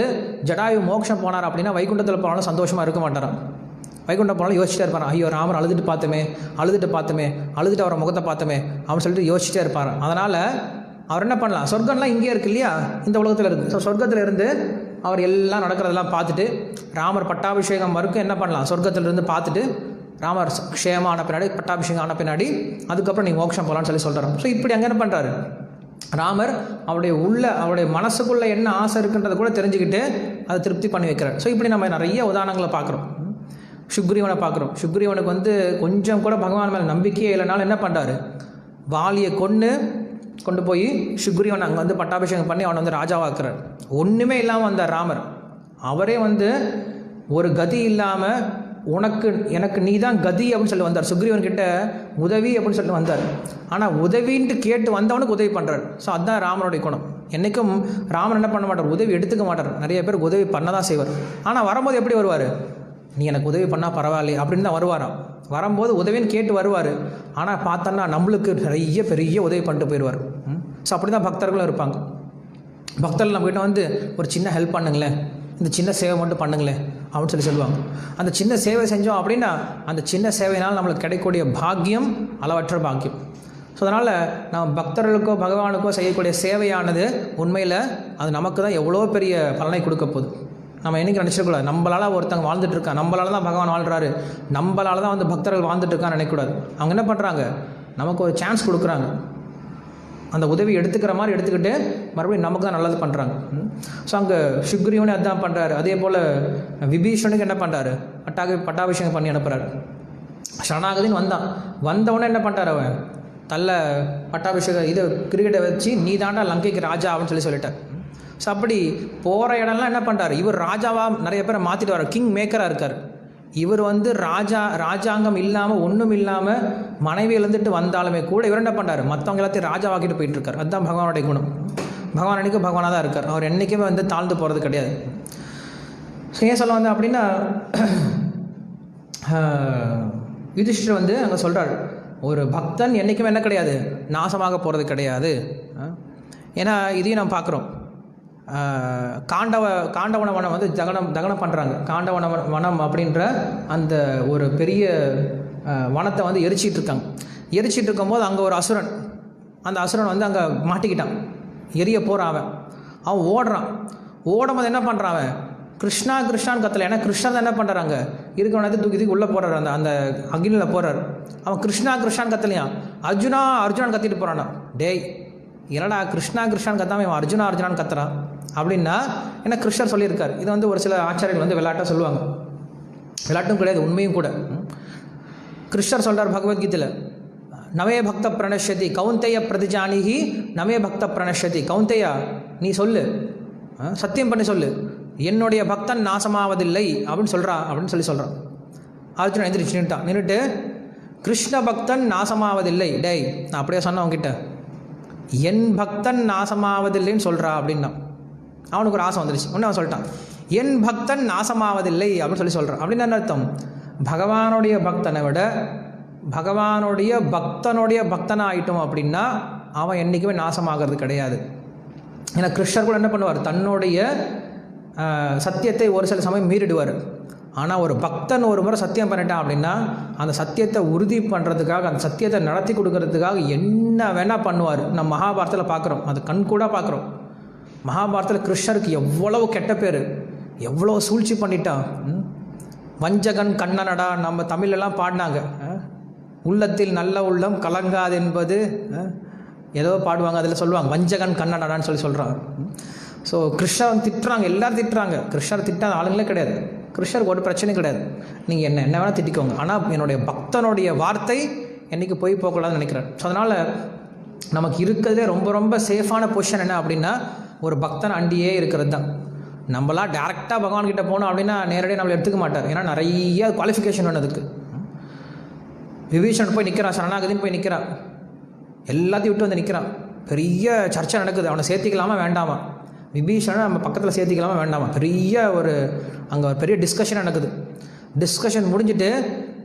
ஜடாயு மோட்சம் போனார் அப்படின்னா வைகுண்டத்தில் போனாலும் சந்தோஷமாக இருக்க மாட்டாராம். வைகுண்டம் போனாலும் யோசிச்சிட்டே இருப்பார், ஐயோ ராமர் அழுதுட்டு பார்த்தோமே, அழுதுட்டு அவரை முகத்தை பார்த்தோமே அப்படின்னு சொல்லிட்டு யோசிச்சிட்டே இருப்பார். அதனால் அவர் என்ன பண்ணலாம், சொர்க்கம்லாம் இங்கே இருக்குது இல்லையா, இந்த உலகத்தில் இருக்குது. ஸோ சொர்க்கத்தில் இருந்து அவர் எல்லாம் நடக்கிறதெல்லாம் பார்த்துட்டு, ராமர் பட்டாபிஷேகம் வரைக்கும் என்ன பண்ணலாம், சொர்க்கத்திலிருந்து பார்த்துட்டு ராமர் க்ஷேமம் ஆன பின்னாடி, பட்டாபிஷேகம் ஆன பின்னாடி அதுக்கப்புறம் நீ மோட்சம் போகலான்னு சொல்கிறார். ஸோ இப்படி அங்கே என்ன பண்ணுறாரு ராமர், அவருடைய மனசுக்குள்ளே என்ன ஆசை இருக்குன்றதை கூட தெரிஞ்சுக்கிட்டு அதை திருப்தி பண்ணி வைக்கிறார். ஸோ இப்படி நம்ம நிறைய உதாரணங்களை பார்க்குறோம். சுக்ரீவனை பார்க்குறோம். சுக்ரீவனுக்கு கொஞ்சம் கூட பகவான் மேலே நம்பிக்கையே இல்லைனாலும் என்ன பண்ணுறாரு, வாலியை கொண்டு போய் சுக்ரீவன் அங்கே பட்டாபிஷேகம் பண்ணி அவனை ராஜாவாக்குறார். ஒன்றுமே இல்லாமல் வந்தார் ராமர். அவரே ஒரு கதி இல்லாமல் எனக்கு நீ தான் கதி அப்படின்னு சொல்லி வந்தார். சுக்ரீவன் கிட்ட உதவி அப்படின்னு சொல்லிட்டு வந்தார். ஆனால் உதவின்ட்டு கேட்டு வந்தவனுக்கு உதவி பண்ணுறார். ஸோ அதுதான் ராமனுடைய குணம். என்றைக்கும் ராமன் என்ன பண்ண மாட்டார், உதவி எடுத்துக்க மாட்டார். நிறைய பேருக்கு உதவி பண்ண தான் செய்வார். ஆனால் வரும்போது எப்படி வருவார், நீ எனக்கு உதவி பண்ணால் பரவாயில்ல அப்படின்னு தான் வருவாராம். வரும்போது உதவின்னு கேட்டு வருவார். ஆனால் பார்த்தோன்னா நம்மளுக்கு பெரிய உதவி பண்ணிட்டு போயிடுவார். ஸோ அப்படி தான் பக்தர்களும் இருப்பாங்க. பக்தர்கள் நம்மகிட்ட ஒரு சின்ன ஹெல்ப் பண்ணுங்களேன், இந்த சின்ன சேவை மட்டும் பண்ணுங்களேன் அப்படின்னு சொல்லுவாங்க. அந்த சின்ன சேவை செஞ்சோம் அப்படின்னா அந்த சின்ன சேவையினால் நம்மளுக்கு கிடைக்கக்கூடிய பாக்கியம் அளவற்ற பாக்கியம். ஸோ அதனால் நம்ம பக்தர்களுக்கோ பகவானுக்கோ செய்யக்கூடிய சேவையானது உண்மையில் அது நமக்கு தான் எவ்வளோ பெரிய பலனை கொடுக்க போகுது. நம்ம என்றைக்கு நினச்சிடக்கூடாது நம்மளால் ஒருத்தங்க வாழ்ந்துட்டு இருக்கான், நம்மளால தான் பகவான் வாழ்கிறாரு, நம்மளால தான் வந்து பக்தர்கள் வாழ்ந்துட்டு இருக்கான்னு நினைக்கக்கூடாது. அவங்க என்ன பண்ணுறாங்க, நமக்கு ஒரு சான்ஸ் கொடுக்குறாங்க, அந்த உதவி எடுத்துக்கிற மாதிரி எடுத்துக்கிட்டு மறுபடியும் நமக்கு தான் நல்லது பண்ணுறாங்க. ஸோ அங்கே சுக்ரீவனே அதுதான் பண்ணுறாரு. அதே போல் விபீஷனுக்கு என்ன பண்ணுறாரு, பட்டாபிஷேகம் பண்ணி அனுப்புகிறாரு. சரணாகதின்னு வந்தவொடனே என்ன பண்ணுறாரு, அவன் தள்ள பட்டாபிஷேகம் இது கிரிக்கெட்டை வச்சு நீ தாண்டா லங்கைக்கு ராஜா அப்படின்னு சொல்லிட்டார். ஸோ அப்படி போகிற இடம்லாம் என்ன பண்ணுறாரு, இவர் ராஜாவாக நிறைய பேரை மாற்றிட்டு வர்றார், கிங் மேக்கராக இருக்கார். இவர் வந்து ராஜாங்கம் இல்லாமல் ஒன்றும் இல்லாமல் மனைவி எழுந்துட்டு வந்தாலுமே கூட இவர் என்ன பண்ணுறாரு, மற்றவங்க எல்லாத்தையும் ராஜாவாக்கிட்டு போயிட்டுருக்கார். அதுதான் பகவானுடைய குணம். பகவான் அன்றைக்கும் பகவானாக தான் இருக்கார், அவர் என்றைக்குமே வந்து தாழ்ந்து போகிறது கிடையாது. ஏன் சொல்ல வந்தேன் அப்படின்னா, யுதிஷ்டர் வந்து அங்கே சொல்கிறார், ஒரு பக்தன் என்றைக்குமே என்ன கிடையாது, நாசமாக போகிறது கிடையாது. ஏன்னா இதையும் நம்ம பார்க்குறோம். காண்டவன வனம் வந்து தகனம் பண்ணுறாங்க. காண்டவன வனம் அப்படின்ற அந்த ஒரு பெரிய வனத்தை வந்து எரிச்சிட்டு இருக்காங்க. எரிச்சிட்டு இருக்கும்போது அங்கே ஒரு அசுரன், அந்த அசுரன் வந்து அங்கே மாட்டிக்கிட்டான், எரிய போகிறான். அவன் ஓடுறான். ஓடும்போது என்ன பண்ணுறான், அவன் கிருஷ்ணா கிருஷ்ணான்னு கத்தலை. ஏன்னா கிருஷ்ணன் என்ன பண்ணுறாங்க, இருக்கவனத்தை தூக்கி உள்ளே போடுறாரு, அந்த அக்னியில் போடுறாரு. அவன் கிருஷ்ணா கிருஷ்ணான்னு கத்தலையா, அர்ஜுனான்னு கத்திட்டு போகிறானா. டேய் என்னடா கிருஷ்ணா கிருஷ்ணான்னு கத்தாமல் இவன் அர்ஜுனான்னு கத்துறான் அப்படின்னா என்ன கிருஷ்ணர் சொல்லியிருக்கார். இது வந்து ஒரு சில ஆச்சாரியர்கள் வந்து விளையாட்டாக சொல்லுவாங்க, விளையாட்டும் கிடையாது, உண்மையும் கூட. கிருஷ்ணர் சொல்கிறார் பகவத்கீதையில், நவே பக்த பிரணஷதி கௌந்தைய பிரதிஜானிஹி நவே பக்த பிரணஷதி. கௌந்தையா நீ சொல்லு, சத்தியம் பண்ணி சொல்லு, என்னுடைய பக்தன் நாசமாவதில்லை அப்படின்னு சொல்கிறான். அர்ஜுனன் எந்திரிச்சு நின்றுட்டு கிருஷ்ண பக்தன் நாசமாவதில்லை. டேய் நான் அப்படியே சொன்னேன் அவங்ககிட்ட, என் பக்தன் நாசமாவதில்லைன்னு சொல்கிறா அப்படின்னா அவனுக்கு ஒரு ஆசை வந்துருச்சு. ஒன்று அவன் சொல்லிட்டான், என் பக்தன் நாசமாவதில்லை அப்படின்னு சொல்கிறான். அப்படின்னு என்ன அர்த்தம், பகவானுடைய பக்தனை விட பகவானுடைய பக்தனாக ஆயிட்டோம் அப்படின்னா அவன் என்றைக்குமே நாசமாகிறது கிடையாது. ஏன்னா கிருஷ்ணர் கூட என்ன பண்ணுவார், தன்னுடைய சத்தியத்தை ஒரு சில சமயம் மீறிடுவார். ஆனால் ஒரு பக்தன் ஒரு முறை சத்தியம் பண்ணிட்டான் அப்படின்னா அந்த சத்தியத்தை உறுதி பண்ணுறதுக்காக, அந்த சத்தியத்தை நடத்தி கொடுக்கறதுக்காக என்ன வேணால் பண்ணுவார். நம்ம மகாபாரதத்தில் பார்க்குறோம், அது கண் கூட பார்க்குறோம். மகாபாரதத்தில் கிருஷ்ணருக்கு எவ்வளவு கெட்ட பேர், எவ்வளோ சூழ்ச்சி பண்ணிட்டான். வஞ்சகன் கண்ணனடா நம்ம தமிழெல்லாம் பாடினாங்க. உள்ளத்தில் நல்ல உள்ளம் கலங்காது என்பது ஏதோ பாடுவாங்க, அதில் சொல்லுவாங்க வஞ்சகன் கண்ணனடான்னு சொல்கிறாங்க. ஸோ கிருஷ்ணர் திட்டுறாங்க, எல்லோரும் திட்டுறாங்க. கிருஷ்ணர் திட்டாத ஆளுங்களே கிடையாது, கிருஷ்ணருக்கு ஒரு பிரச்சனையும் கிடையாது. நீங்கள் என்ன வேணால் திட்டிக்கோங்க, ஆனால் என்னுடைய பக்தனுடைய வார்த்தை என்றைக்கு போய் போகக்கூடாதுன்னு நினைக்கிறேன். ஸோ அதனால் நமக்கு இருக்கிறதே ரொம்ப ரொம்ப சேஃபான பொசிஷன் என்ன அப்படின்னா ஒரு பக்தன் அண்டியே இருக்கிறது தான். நம்மளாம் டேரெக்டாக பகவான்கிட்ட போனோம் அப்படின்னா நேரடியாக நம்மளை எடுத்துக்க மாட்டார். ஏன்னா நிறைய குவாலிஃபிகேஷன் வேணுதுக்கு. விபீஷன் போய் நிற்கிறான், சரணாகதின்னு போய் நிற்கிறான், எல்லாத்தையும் விட்டு வந்து நிற்கிறான். பெரிய சர்ச்சை நடக்குது, அவனை சேர்த்திக்கலாமா வேண்டாமா, விபீஷனை நம்ம பக்கத்தில் சேர்த்திக்கலாமா வேண்டாமா, பெரிய ஒரு அங்கே ஒரு பெரிய டிஸ்கஷன் நடக்குது. டிஸ்கஷன் முடிஞ்சுட்டு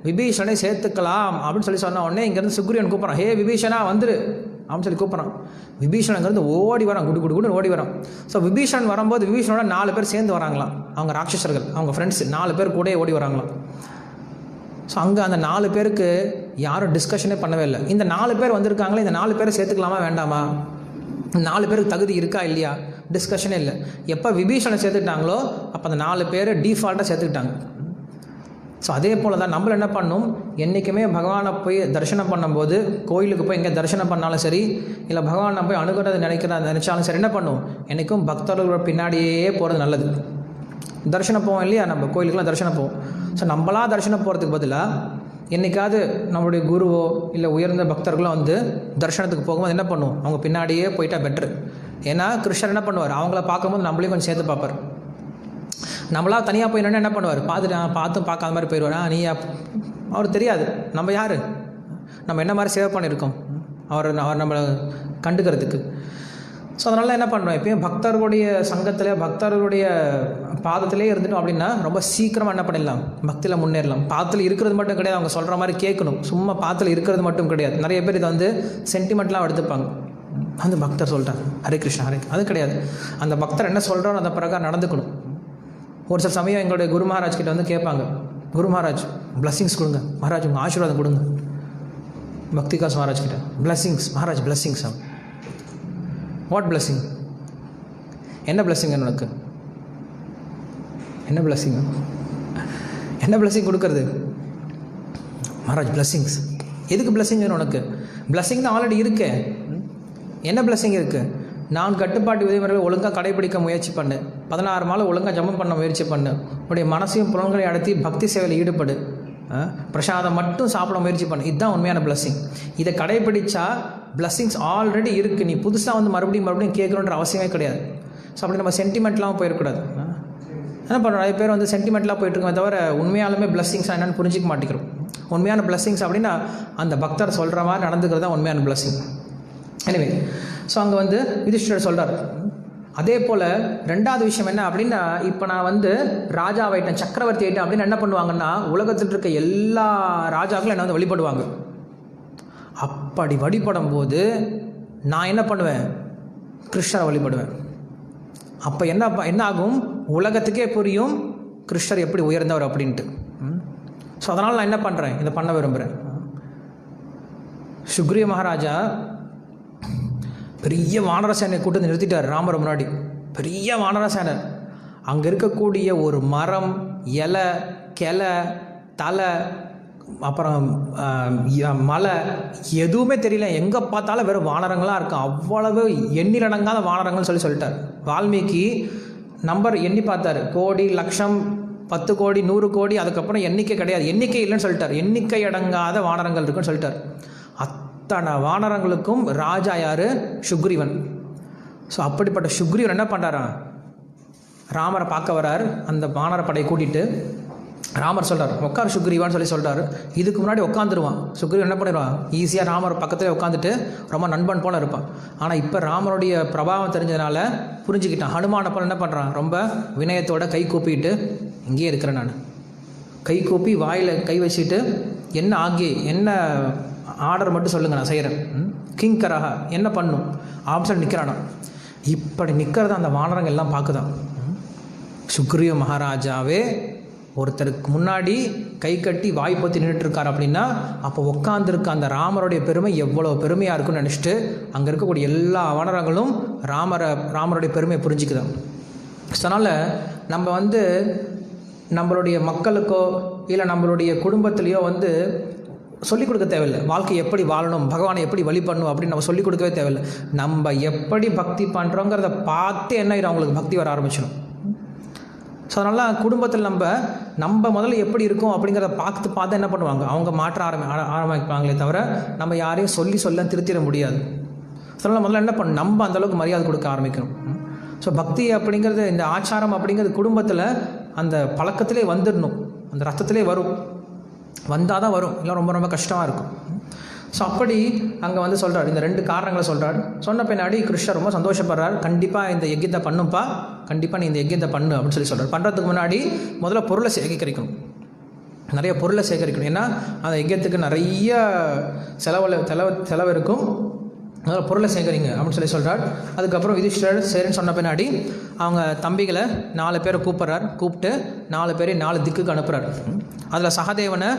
விபீஷனை சேர்த்துக்கலாம் அப்படின்னு சொன்ன உடனே இங்கேருந்து சுக்ரீவன் கூப்பிட்றான், ஹே விபீஷனா வந்துரு அப்படின்னு கூப்பிட்றான். விபீஷன் அங்கேருந்து ஓடி வரான், குடுன்னு ஓடி வரான். ஸோ விபீஷன் வரும்போது விபீஷனோட 4 பேர் சேர்ந்து வராங்களாம். அவங்க ராட்சசர்கள், அவங்க ஃப்ரெண்ட்ஸ் 4 பேர் கூட ஓடி வராங்களாம். ஸோ அங்கே அந்த 4 பேருக்கு யாரும் டிஸ்கஷனே பண்ணவே இல்லை. இந்த 4 பேர் வந்திருக்காங்களே, இந்த 4 பேரை சேர்த்துக்கலாமா வேண்டாமா, 4 பேருக்கு தகுதி இருக்கா இல்லையா, டிஸ்கஷனே இல்லை. எப்போ விபீஷனை சேர்த்துக்கிட்டாங்களோ அப்போ அந்த 4 பேர் டிஃபால்ட்டாக சேர்த்துக்கிட்டாங்க. ஸோ அதே போல் தான் நம்மள என்ன பண்ணணும், என்றைக்குமே பகவானை போய் தரிசனம் பண்ணும்போது, கோயிலுக்கு போய் எங்கே தரிசனம் பண்ணாலும் சரி, இல்லை பகவானை போய் அணுகிறது நினச்சாலும் சரி, என்ன பண்ணும், என்றைக்கும் பக்தர்களோட பின்னாடியே போகிறது நல்லது. தரிசனம் போவோம் இல்லையா, நம்ம கோயிலுக்குலாம் தரிசனம் போவோம். ஸோ நம்மளாம் தரிசனம் போகிறதுக்கு பதிலாக என்றைக்காவது நம்மளுடைய குருவோ இல்லை உயர்ந்த பக்தர்களோ வந்து தரிசனத்துக்கு போகும்போது என்ன பண்ணுவோம், அவங்க பின்னாடியே போயிட்டால் பெட்ரு. ஏன்னா கிருஷ்ணர் என்ன பண்ணுவார், அவங்கள பார்க்கும்போது நம்மளையும் கொஞ்சம் சேர்த்து பார்ப்பார். நம்மளா தனியாக போய் என்ன பண்ணுவார், பார்த்தும் பார்க்காத மாதிரி போயிடுவார். நீ அவர் தெரியாது நம்ம யார், நம்ம என்ன மாதிரி சேவை பண்ணியிருக்கோம் அவர் நம்மளை கண்டுக்கிறதுக்கு. ஸோ அதனால என்ன பண்ணுறோம், எப்பயும் பக்தர்களுடைய சங்கத்தில் பக்தர்களுடைய பாதத்திலே இருந்துட்டோம் அப்படின்னா ரொம்ப சீக்கிரமாக என்ன பண்ணிடலாம், பக்தியில் முன்னேறலாம். பாதத்தில் இருக்கிறது மட்டும் கிடையாது, அவங்க சொல்கிற மாதிரி கேட்கணும். சும்மா பாதத்தில் இருக்கிறது மட்டும் கிடையாது. நிறைய பேர் இதை வந்து சென்டிமெண்ட்லாம் எடுத்துப்பாங்க. அந்த பக்தர் சொல்லிட்டாங்க ஹரே கிருஷ்ணா ஹரே, அது கிடையாது. அந்த பக்தர் என்ன சொல்கிறாரோ அந்த பிரகாரம் நடந்துக்கணும். ஒரு சில சமயம் எங்களுடைய குரு மகாராஜ் கிட்ட வந்து கேட்பாங்க, குரு மகாராஜ் பிளஸ்ஸிங்ஸ் கொடுங்க, மகாராஜ் உங்கள் ஆசீர்வாதம் கொடுங்க. பக்திகாஸ் மகாராஜ் கிட்ட blessings, Maharaj blessings. What blessing, என்ன பிளஸ்ஸிங் உனக்கு, என்ன பிளஸ்ஸிங்? என்ன பிளஸ்ஸிங் கொடுக்கறது? மகாராஜ் பிளஸ்ஸிங்ஸ். எதுக்கு பிளஸ்ஸிங் வேணும் உனக்கு? பிளஸ்ஸிங் தான் ஆல்ரெடி இருக்கு. என்ன பிளஸ்ஸிங் இருக்குது? நான் கட்டுப்பாட்டு விதிமுறைகளை ஒழுங்காக கடைபிடிக்க முயற்சி பண்ணு, 16 மாலை ஒழுங்காக ஜபம் பண்ண முயற்சி பண்ணு, உன்னுடைய மனசையும் புலன்களை அடர்த்தி பக்தி சேவையில் ஈடுபடு, பிரசாதம் மட்டும் சாப்பிட முயற்சி பண்ணு. இதுதான் உண்மையான பிளஸ்ஸிங். இதை கடைபிடிச்சா பிளஸ்ஸிங்ஸ் ஆல்ரெடி இருக்குது. நீ புதுசாக வந்து மறுபடியும் கேட்கணுன்ற அவசியமே கிடையாது. ஸோ அப்படி நம்ம சென்டிமெண்ட்லாம் போயிடக்கூடாது. என்ன பண்ணுறோம், நிறைய பேர் வந்து சென்டிமெண்ட்லாம் போயிட்டுருக்கோமே தவிர உண்மையாலுமே பிளஸ்ஸிங்ஸ் என்னென்னு புரிஞ்சிக்க மாட்டேங்கிறோம். உண்மையான பிளஸ்ஸிங்ஸ் அப்படின்னா அந்த பக்தர் சொல்கிற மாதிரி நடந்துக்கிறது தான் உண்மையான பிளஸ்ஸிங். எனவே ஸோ அங்கே வந்து யுதிஷ்டிரர் சொல்கிறார். அதே போல் ரெண்டாவது விஷயம் என்ன அப்படின்னா, இப்போ நான் வந்து ராஜாவாயிட்டேன், சக்கரவர்த்தி ஆகிட்டேன் அப்படின்னு என்ன பண்ணுவாங்கன்னா, உலகத்தில் இருக்க எல்லா ராஜாக்களும் என்னை வந்து வழிபடுவாங்க. அப்படி வழிபடும் போது நான் என்ன பண்ணுவேன்? கிருஷ்ணரை வழிபடுவேன். அப்போ என்ன ஆகும்? உலகத்துக்கே புரியும் கிருஷ்ணர் எப்படி உயர்ந்தவர் அப்படின்ட்டு. ஸோ அதனால் நான் என்ன பண்ணுறேன்? இதை பண்ண விரும்புகிறேன். சுக்ரீவ மகாராஜா பெரிய வானர சேனையை கூட்டு நிறுத்திட்டார் ராமர் முன்னாடி. பெரிய வானர சேனை. அங்கே இருக்கக்கூடிய ஒரு மரம், இலை, கிளை, தலை, அப்புறம் மலை எதுவுமே தெரியல. எங்கே பார்த்தாலும் வெறும் வானரங்களாக இருக்கும். அவ்வளவு எண்ணிலடங்காத வானரங்கள்னு சொல்லிட்டார். வால்மீகி நம்பர் எண்ணி பார்த்தார். கோடி, லட்சம், 10 கோடி, 100 கோடி, அதுக்கப்புறம் எண்ணிக்கை கிடையாது, எண்ணிக்கை இல்லைன்னு சொல்லிட்டார். எண்ணிக்கை அடங்காத வானரங்கள் இருக்குன்னு சொல்லிட்டார். அத்தனை வானரங்களுக்கும் ராஜா யார்? சுக்ரீவன். ஸோ அப்படிப்பட்ட சுக்ரீவன் என்ன பண்ணுறாரா, ராமரை பார்க்க வரார். அந்த வானர படையை கூட்டிகிட்டு ராமர் சொல்கிறார், உட்கார் சுக்ரீவான்னு சொல்கிறாரு. இதுக்கு முன்னாடி உட்காந்துருவான் சுக்ரீவன். என்ன பண்ணிடுவான்? ஈஸியாக ராமர் பக்கத்தில் உட்காந்துட்டு ரொம்ப நண்பன் போல் இருப்பான். ஆனால் இப்போ ராமருடைய பிரபாவம் தெரிஞ்சதுனால புரிஞ்சுக்கிட்டான். ஹனுமானை போல் என்ன பண்ணுறான்? ரொம்ப வினயத்தோட கை கூப்பிட்டு, இங்கேயே இருக்கிறேன் நான், கை கூப்பி வாயில் கை வச்சுட்டு, என்ன என்ன ஆர்டர் மட்டும் சொல்லுங்கள், நான் செய்கிறேன். கிங்கராக என்ன பண்ணும் ஆப்ஷன் நிற்கிறானா. இப்படி நிற்கிறத அந்த வானரங்கள் எல்லாம் பார்க்குதான். சுக்ரீவ மகாராஜாவே ஒருத்தருக்கு முன்னாடி கை கட்டி வாய் பொத்தி நின்றுட்டுருக்கார் அப்படின்னா, அப்போ உட்காந்துருக்க அந்த ராமருடைய பெருமை எவ்வளோ பெருமையாக இருக்குன்னு நினச்சிட்டு அங்கே இருக்கக்கூடிய எல்லா வானரங்களும் ராமருடைய பெருமையை புரிஞ்சுக்குதான். அதனால் நம்ம வந்து நம்மளுடைய மக்களுக்கோ இல்லை நம்மளுடைய குடும்பத்திலையோ வந்து சொல்லிக் கொடுக்க தேவையில்லை. வாழ்க்கை எப்படி வாழணும், பகவானை எப்படி வழிபடணும் அப்படின்னு நம்ம சொல்லிக் கொடுக்கவே தேவையில்லை. நம்ம எப்படி பக்தி பண்ணுறோங்கிறத பார்த்து என்ன ஆயிடும், அவங்களுக்கு பக்தி வர ஆரம்பிச்சிடும். ஸோ அதனால் குடும்பத்தில் நம்ம முதல்ல எப்படி இருக்கும் அப்படிங்கிறத பார்த்து என்ன பண்ணுவாங்க, அவங்க மாற்ற ஆரம்பிப்பாங்களே தவிர நம்ம யாரையும் சொல்ல திருத்திட முடியாது. ஸோ அதனால் முதல்ல என்ன பண்ணணும், நம்ம அந்தளவுக்கு மரியாதை கொடுக்க ஆரம்பிக்கணும். ஸோ பக்தி அப்படிங்கிறது, இந்த ஆச்சாரம் அப்படிங்கிறது குடும்பத்தில் அந்த பழக்கத்திலே வந்துடணும், அந்த ரத்தத்திலே வந்தால் தான் வரும், இல்லை ரொம்ப ரொம்ப கஷ்டமாக இருக்கும். ஸோ அப்படி அங்கே வந்து சொல்கிறார், இந்த 2 காரணங்களை சொல்கிறார். சொன்ன பின்னாடி கிருஷ்ணர் ரொம்ப சந்தோஷப்படுறார். கண்டிப்பாக இந்த யஜ்யத்தை பண்ணுப்பா, கண்டிப்பாக நீ இந்த யஜ்யத்தை பண்ணு அப்படின்னு சொல்கிறார். பண்ணுறதுக்கு முன்னாடி முதல்ல பொருளை சேகரிக்கணும், நிறைய பொருளை சேகரிக்கணும். ஏன்னா அந்த யஜ்யத்துக்கு நிறைய செலவு இருக்கும். அதனால் பொருளை சேகரிங்க அப்படின்னு சொல்கிறார். அதுக்கப்புறம் யுதிஷ்டிரர் சரின்னு சொன்ன பின்னாடி அவங்க தம்பிகளை 4 பேரை கூப்பிட்டு 4 பேரையும் 4 திக்குக்கு அனுப்புகிறார். அதில் சகதேவனை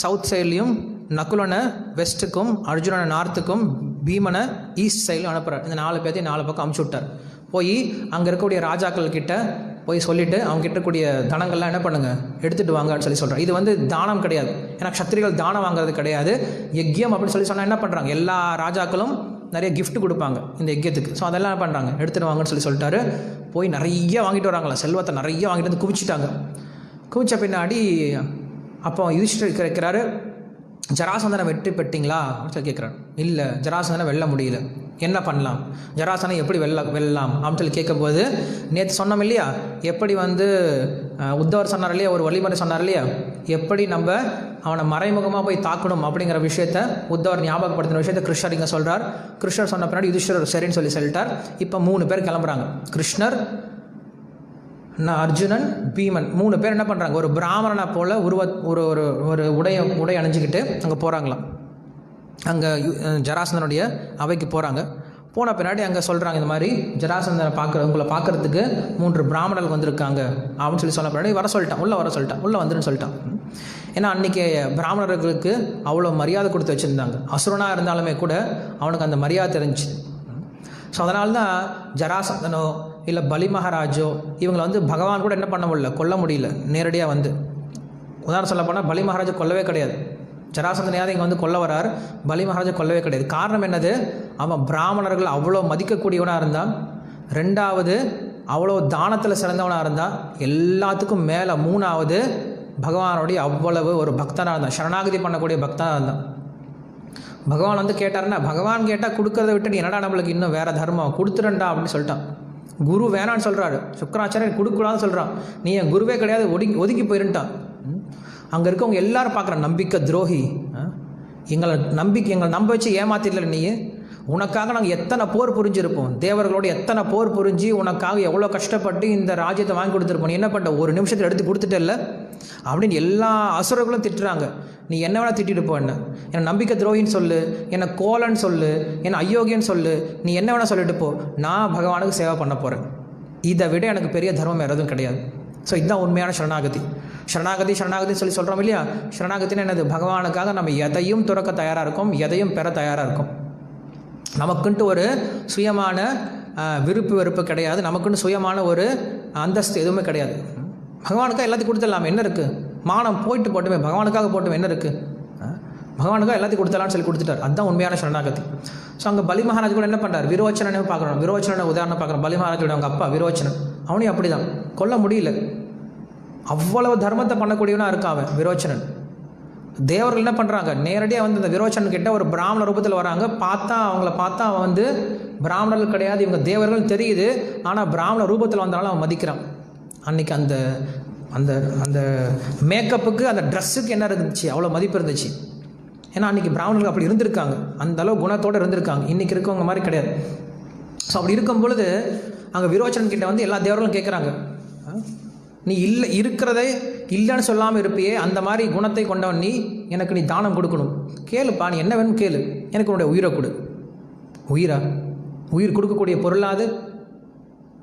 சவுத் சைட்லேயும், நகுலனை வெஸ்ட்டுக்கும், அர்ஜுனனை நார்த்துக்கும், பீமனை ஈஸ்ட் சைட்லையும் அனுப்புகிறார். இந்த 4 பேர்த்தையும் 4 பக்கம் அமுச்சு விட்டார். போய் அங்கே இருக்கக்கூடிய ராஜாக்கள் கிட்ட போய் சொல்லிவிட்டு அவங்க கிட்ட கூடிய தனங்கள்லாம் என்ன பண்ணுங்கள், எடுத்துகிட்டு வாங்க அப்படின்னு சொல்கிறார். இது வந்து தானம் கிடையாது, ஏன்னா க்ஷத்திரிகள் தானம் வாங்குறது கிடையாது. யஜ்யம் அப்படின்னு சொன்னால் என்ன பண்ணுறாங்க, எல்லா ராஜாக்களும் நிறைய கிஃப்ட் கொடுப்பாங்க இந்த யஜ்யத்துக்கு. ஸோ அதெல்லாம் என்ன பண்ணுறாங்க, எடுத்துகிட்டு வாங்கன்னு சொல்லிட்டாரு. போய் நிறைய வாங்கிட்டு வராங்களா, செல்வத்தை நிறைய வாங்கிட்டு வந்து குவிச்சிட்டாங்க. குவிச்ச பின்னாடி அப்போ யுதிஷ்டிரர் கேட்குறாரு, ஜராசந்தனை வெற்றி பெற்றிங்களா அப்படின்னு சொல்லி கேட்குறாரு. இல்லை, ஜராசந்தனை வெல்ல முடியல, என்ன பண்ணலாம், ஜராசனை எப்படி வெல்லலாம் அப்படின்னு சொல்லி கேட்கும்போது, நேற்று சொன்னோம் இல்லையா, எப்படி வந்து உத்தவர் சொன்னார் இல்லையா, ஒரு வழிமுறை சொன்னார் இல்லையா, எப்படி நம்ம அவனை மறைமுகமாக போய் தாக்கணும் அப்படிங்கிற விஷயத்த உத்தவர் ஞாபகப்படுத்தின விஷயத்தை கிருஷ்ணர் இங்கே சொல்கிறார். கிருஷ்ணர் சொன்ன பின்னாடி யுதிஷ்டிரர் சரின்னு சொல்லிட்டார். இப்போ 3 பேர் கிளம்புறாங்க. கிருஷ்ணர், அர்ஜுனன், பீமன் 3 பேர் என்ன பண்ணுறாங்க, ஒரு பிராமணனை போல் ஒரு உடை அணிஞ்சிக்கிட்டு அங்கே போகிறாங்களாம். அங்கே ஜராசந்தனுடைய அவைக்கு போகிறாங்க. போன பின்னாடி அங்கே சொல்கிறாங்க, இந்த மாதிரி ஜராசந்தனை உங்களை பார்க்குறதுக்கு 3 பிராமணர்கள் வந்திருக்காங்க அப்படின்னு சொன்ன பின்னாடி வர சொல்லிட்டான், உள்ளே வந்துருன்னு சொல்லிட்டான். ஏன்னா அன்றைக்கி பிராமணர்களுக்கு அவ்வளோ மரியாதை கொடுத்து வச்சுருந்தாங்க. அசுரனாக இருந்தாலுமே கூட அவனுக்கு அந்த மரியாதை தெரிஞ்சுது. ஸோ அதனால தான் ஜராசந்தனோ இல்லை பலி மகாராஜோ இவங்களை வந்து பகவான் கூட என்ன பண்ண முடியல, கொல்ல முடியல நேரடியாக வந்து. உதாரணம் சொல்ல போனால் பலி மகாராஜா கொல்லவே கிடையாது. ஜராசந்தனையாவது இங்கே வந்து கொல்ல வரார், பலி மகாராஜா கொல்லவே கிடையாது. காரணம் என்னது? அவன் பிராமணர்கள் அவ்வளோ மதிக்கக்கூடியவனாக இருந்தான். ரெண்டாவது அவ்வளோ தானத்தில் சிறந்தவனாக இருந்தான். எல்லாத்துக்கும் மேலே மூணாவது பகவானுடைய அவ்வளவு ஒரு பக்தனாக இருந்தான், சரணாகதி பண்ணக்கூடிய பக்தனாக இருந்தான். பகவான் வந்து கேட்டார்னா, பகவான் கேட்டால் கொடுக்கறத விட்டு நீ என்னடா நம்மளுக்கு இன்னும் வேறு தர்மம் கொடுத்துறண்டா அப்படின்னு சொல்லிட்டான். குரு வேணான்னு சொல்கிறாரு, சுக்கராச்சாரியன் கொடுக்கூடாதுன்னு சொல்கிறான். நீ என் குருவே கிடையாது, ஒதுக்கி போயிருன்ட்டான். அங்கே இருக்கவங்க எல்லாரும் பார்க்குறான், நம்பிக்கை துரோகி, எங்களை நம்ப வச்சு ஏமாத்திடல நீ. உனக்காக நாங்கள் எத்தனை போர் புரிஞ்சிருப்போம், தேவர்களோடு எத்தனை போர் புரிஞ்சு உனக்காக எவ்வளோ கஷ்டப்பட்டு இந்த ராஜ்யத்தை வாங்கி கொடுத்துருப்போம். நீ என்ன பண்ண, ஒரு நிமிஷத்தில் எடுத்து கொடுத்துட்டல அப்படின்னு எல்லா அசுரர்களும் திட்டுறாங்க. நீ என்ன வேணால் திட்டிட்டு போ, என்னை நம்பிக்கை துரோகின்னு சொல்லு, என்னை கோலன்னு சொல்லு, என்னை அயோக்கியன்னு சொல்லு, நீ என்ன வேணால் சொல்லிட்டு போ, நான் பகவானுக்கு சேவை பண்ண போகிறேன். இதை விட எனக்கு பெரிய தர்மம் வேறு எதுவும் கிடையாது. ஸோ இதுதான் உண்மையான சரணாகதி. சரணாகதி சொல்கிறோம் இல்லையா? சரணாகத்தின்னு என்னது? பகவானுக்காக நம்ம எதையும் துறக்க தயாராக இருக்கோம், எதையும் பெற தயாராக இருக்கும். நமக்குன்ட்டு ஒரு சுயமான விருப்பு வெறுப்பு கிடையாது, நமக்குன்னு சுயமான ஒரு அந்தஸ்து எதுவுமே கிடையாது. பகவானுக்காக எல்லாத்தையும் கொடுத்துடலாமே, என்ன இருக்குது? மானம் போயிட்டு போட்டுமே, பகவானுக்காக போட்டுமே, என்ன இருக்குது? பகவானுக்காக எல்லாத்தையும் கொடுத்துடலான்னு சொல்லி கொடுத்துட்டார். அதுதான் உண்மையான சரணாகதி. ஸோ அங்கே பலி மகாராஜ் கூட என்ன பண்ணுறார்? விரோச்சனனே பார்க்குறோம். விரோச்சனனை உதாரணம் பார்க்குறோம். பலி மகாராஜோட அவங்க அப்பா விரோச்சனன், அவனையும் அப்படி தான் கொல்ல முடியல. அவ்வளவு தர்மத்தை பண்ணக்கூடியவனாக இருக்கான் அவன் விரோச்சனன். தேவர்கள் என்ன பண்ணுறாங்க, நேரடியாக வந்து அந்த விரோச்சனன் கிட்ட ஒரு பிராமண ரூபத்தில் வராங்க. அவங்கள பார்த்தா அவன் வந்து பிராமணர்கள் கிடையாது, இவங்க தேவர்கள் தெரியுது. ஆனால் பிராமண ரூபத்தில் வந்தாலும் அவன் மதிக்கிறான். அன்றைக்கி அந்த அந்த அந்த மேக்கப்புக்கு, அந்த ட்ரெஸ்ஸுக்கு என்ன இருந்துச்சு, அவ்வளோ மதிப்பு இருந்துச்சு. ஏன்னா அன்றைக்கி பிராமணர்கள் அப்படி இருந்திருக்காங்க, அந்தளவு குணத்தோடு இருந்திருக்காங்க. இன்றைக்கி இருக்கவங்க மாதிரி கிடையாது. ஸோ அப்படி இருக்கும் பொழுது அங்கே விரோச்சனன் கிட்ட வந்து எல்லா தேவர்களும் கேட்குறாங்க, நீ இருக்கிறதே இல்லைன்னு சொல்லாமல் இருப்பியே, அந்த மாதிரி குணத்தை கொண்டவன் நீ, எனக்கு நீ தானம் கொடுக்கணும். கேளுப்பா, நீ என்ன வேணும் கேளு, எனக்கு உன்னுடைய உயிரை கொடு. உயிர் கொடுக்கக்கூடிய பொருளாது.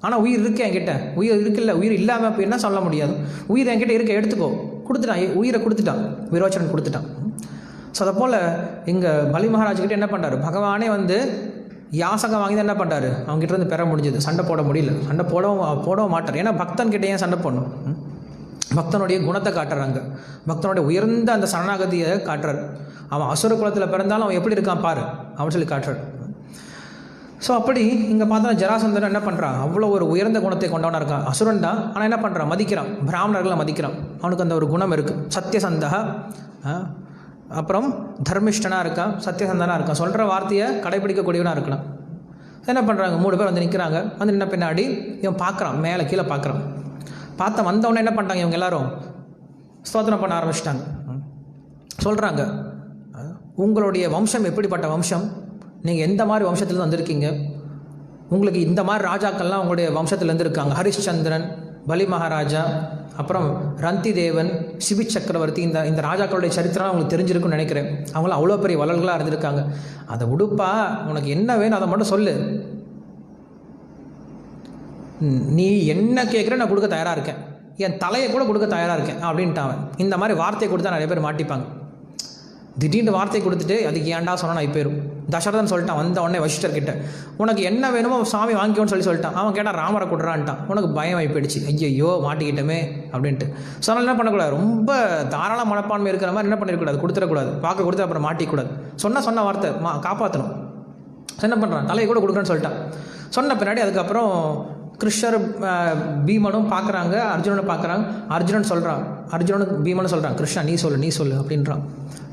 ஆனால் உயிர் இருக்கு என்கிட்ட, உயிர் இருக்குல்ல, உயிர் இல்லாமல் இப்போ என்ன சொல்ல முடியாது. உயிர் என்கிட்ட இருக்க, எடுத்துக்கோ. கொடுத்துட்டான், உயிரை கொடுத்துட்டான், விரோச்சனன் கொடுத்துட்டான். ஸோ அதை போல் இங்கே பலி மகாராஜ்கிட்ட என்ன பண்ணுறாரு, பகவானே வந்து யாசகம் வாங்கி தான் என்ன பண்ணுறாரு, அவங்ககிட்ட இருந்து பெற முடிஞ்சது. சண்டை போட முடியல, சண்டை போடவும் மாட்டார். ஏன்னா பக்தன்கிட்ட ஏன் சண்டை போடணும்? பக்தனுடைய குணத்தை காட்டுறாங்க, பக்தனுடைய உயர்ந்த அந்த சரணாகதியை காட்டுறாரு. அவன் அசுர குலத்தில் பிறந்தாலும் அவன் எப்படி இருக்கான் பாரு அப்படின்னு சொல்லி காட்டுறாரு. ஸோ அப்படி இங்கே பார்த்தா ஜராசந்தன் என்ன பண்ணுறான், அவ்வளோ ஒரு உயர்ந்த குணத்தை கொண்டவனாக இருக்கான். அசுரன் தான், ஆனால் என்ன பண்ணுறான், மதிக்கிறான், பிராமணர்களை மதிக்கிறான். அவனுக்கு அந்த ஒரு குணம் இருக்குது, சத்தியசந்தா. அப்புறம் தர்மிஷ்டனாக இருக்கான், சத்தியசந்தனாக இருக்கான், சொல்கிற வார்த்தையை கடைபிடிக்கக்கூடியவனாக இருக்கலாம். என்ன பண்ணுறாங்க, 3 பேர் வந்து நிற்கிறாங்க. வந்து நின்ன பின்னாடி இவன் பார்க்குறான், மேலே கீழே பார்க்குறான். வந்தவொடனே என்ன பண்ணிட்டாங்க, இவங்க எல்லாரும் ஸ்தோத்திரம் பண்ண ஆரம்பிச்சிட்டாங்க. சொல்கிறாங்க, உங்களுடைய வம்சம் எப்படிப்பட்ட வம்சம், நீங்கள் எந்த மாதிரி வம்சத்துலேருந்து வந்திருக்கீங்க, உங்களுக்கு இந்த மாதிரி ராஜாக்கள்லாம் உங்களுடைய வம்சத்துலேருந்து இருக்காங்க. ஹரிஷ்சந்திரன், பலி மகாராஜா, அப்புறம் ரந்தி தேவன், சிபி சக்கரவர்த்தி, இந்த ராஜாக்களுடைய சரித்திரம் உங்களுக்கு தெரிஞ்சிருக்குன்னு நினைக்கிறேன். அவங்களாம் அவ்வளோ பெரிய வளர்களாக இருந்திருக்காங்க. அதை உடுப்பா, உனக்கு என்ன வேணும் அதை மட்டும் சொல்லு, நீ என்ன கேட்குற நான் கொடுக்க தயாராக இருக்கேன், என் தலையை கூட கொடுக்க தயாராக இருக்கேன் அப்படின்ட்டான். இந்த மாதிரி வார்த்தையை கொடுத்தா நிறைய பேர் மாட்டிப்பாங்க. திடீர்னு வார்த்தை கொடுத்துட்டு அதுக்கு ஏன்டா சொன்னால் நான் போயிடும். தசரதன் சொல்லிட்டான் வந்த உடனே வசிஷ்டர்கிட்ட, உனக்கு என்ன வேணுமோ சாமி வாங்கிக்கோன்னு சொல்லிட்டான். அவன் கேட்டால் ராமரை கொடுறான்ட்டான். உனக்கு பயம் ஆகிப்போயிடுச்சு, ஐயோ மாட்டிக்கிட்டோமே அப்படின்ட்டு. ஸோ அதனால் என்ன பண்ணக்கூடாது, ரொம்ப தாராள மனப்பான்மை இருக்கிற மாதிரி என்ன பண்ணிடக்கூடாது, கொடுத்துடக்கூடாது. பார்க்க கொடுத்து அப்புறம் மாட்டிக்கூடாது. சொன்ன வார்த்தை காப்பாற்றணும். என்ன பண்ணுறான், தலையை கூட கொடுக்குறேன்னு சொல்லிட்டான். சொன்ன பின்னாடி அதுக்கப்புறம் கிருஷ்ணர் பீமனும் பார்க்குறாங்க, அர்ஜுனனை பார்க்குறாங்க. அர்ஜுனனுக்கு பீமனும் சொல்கிறான், கிருஷ்ணா நீ சொல்லு அப்படின்றான்.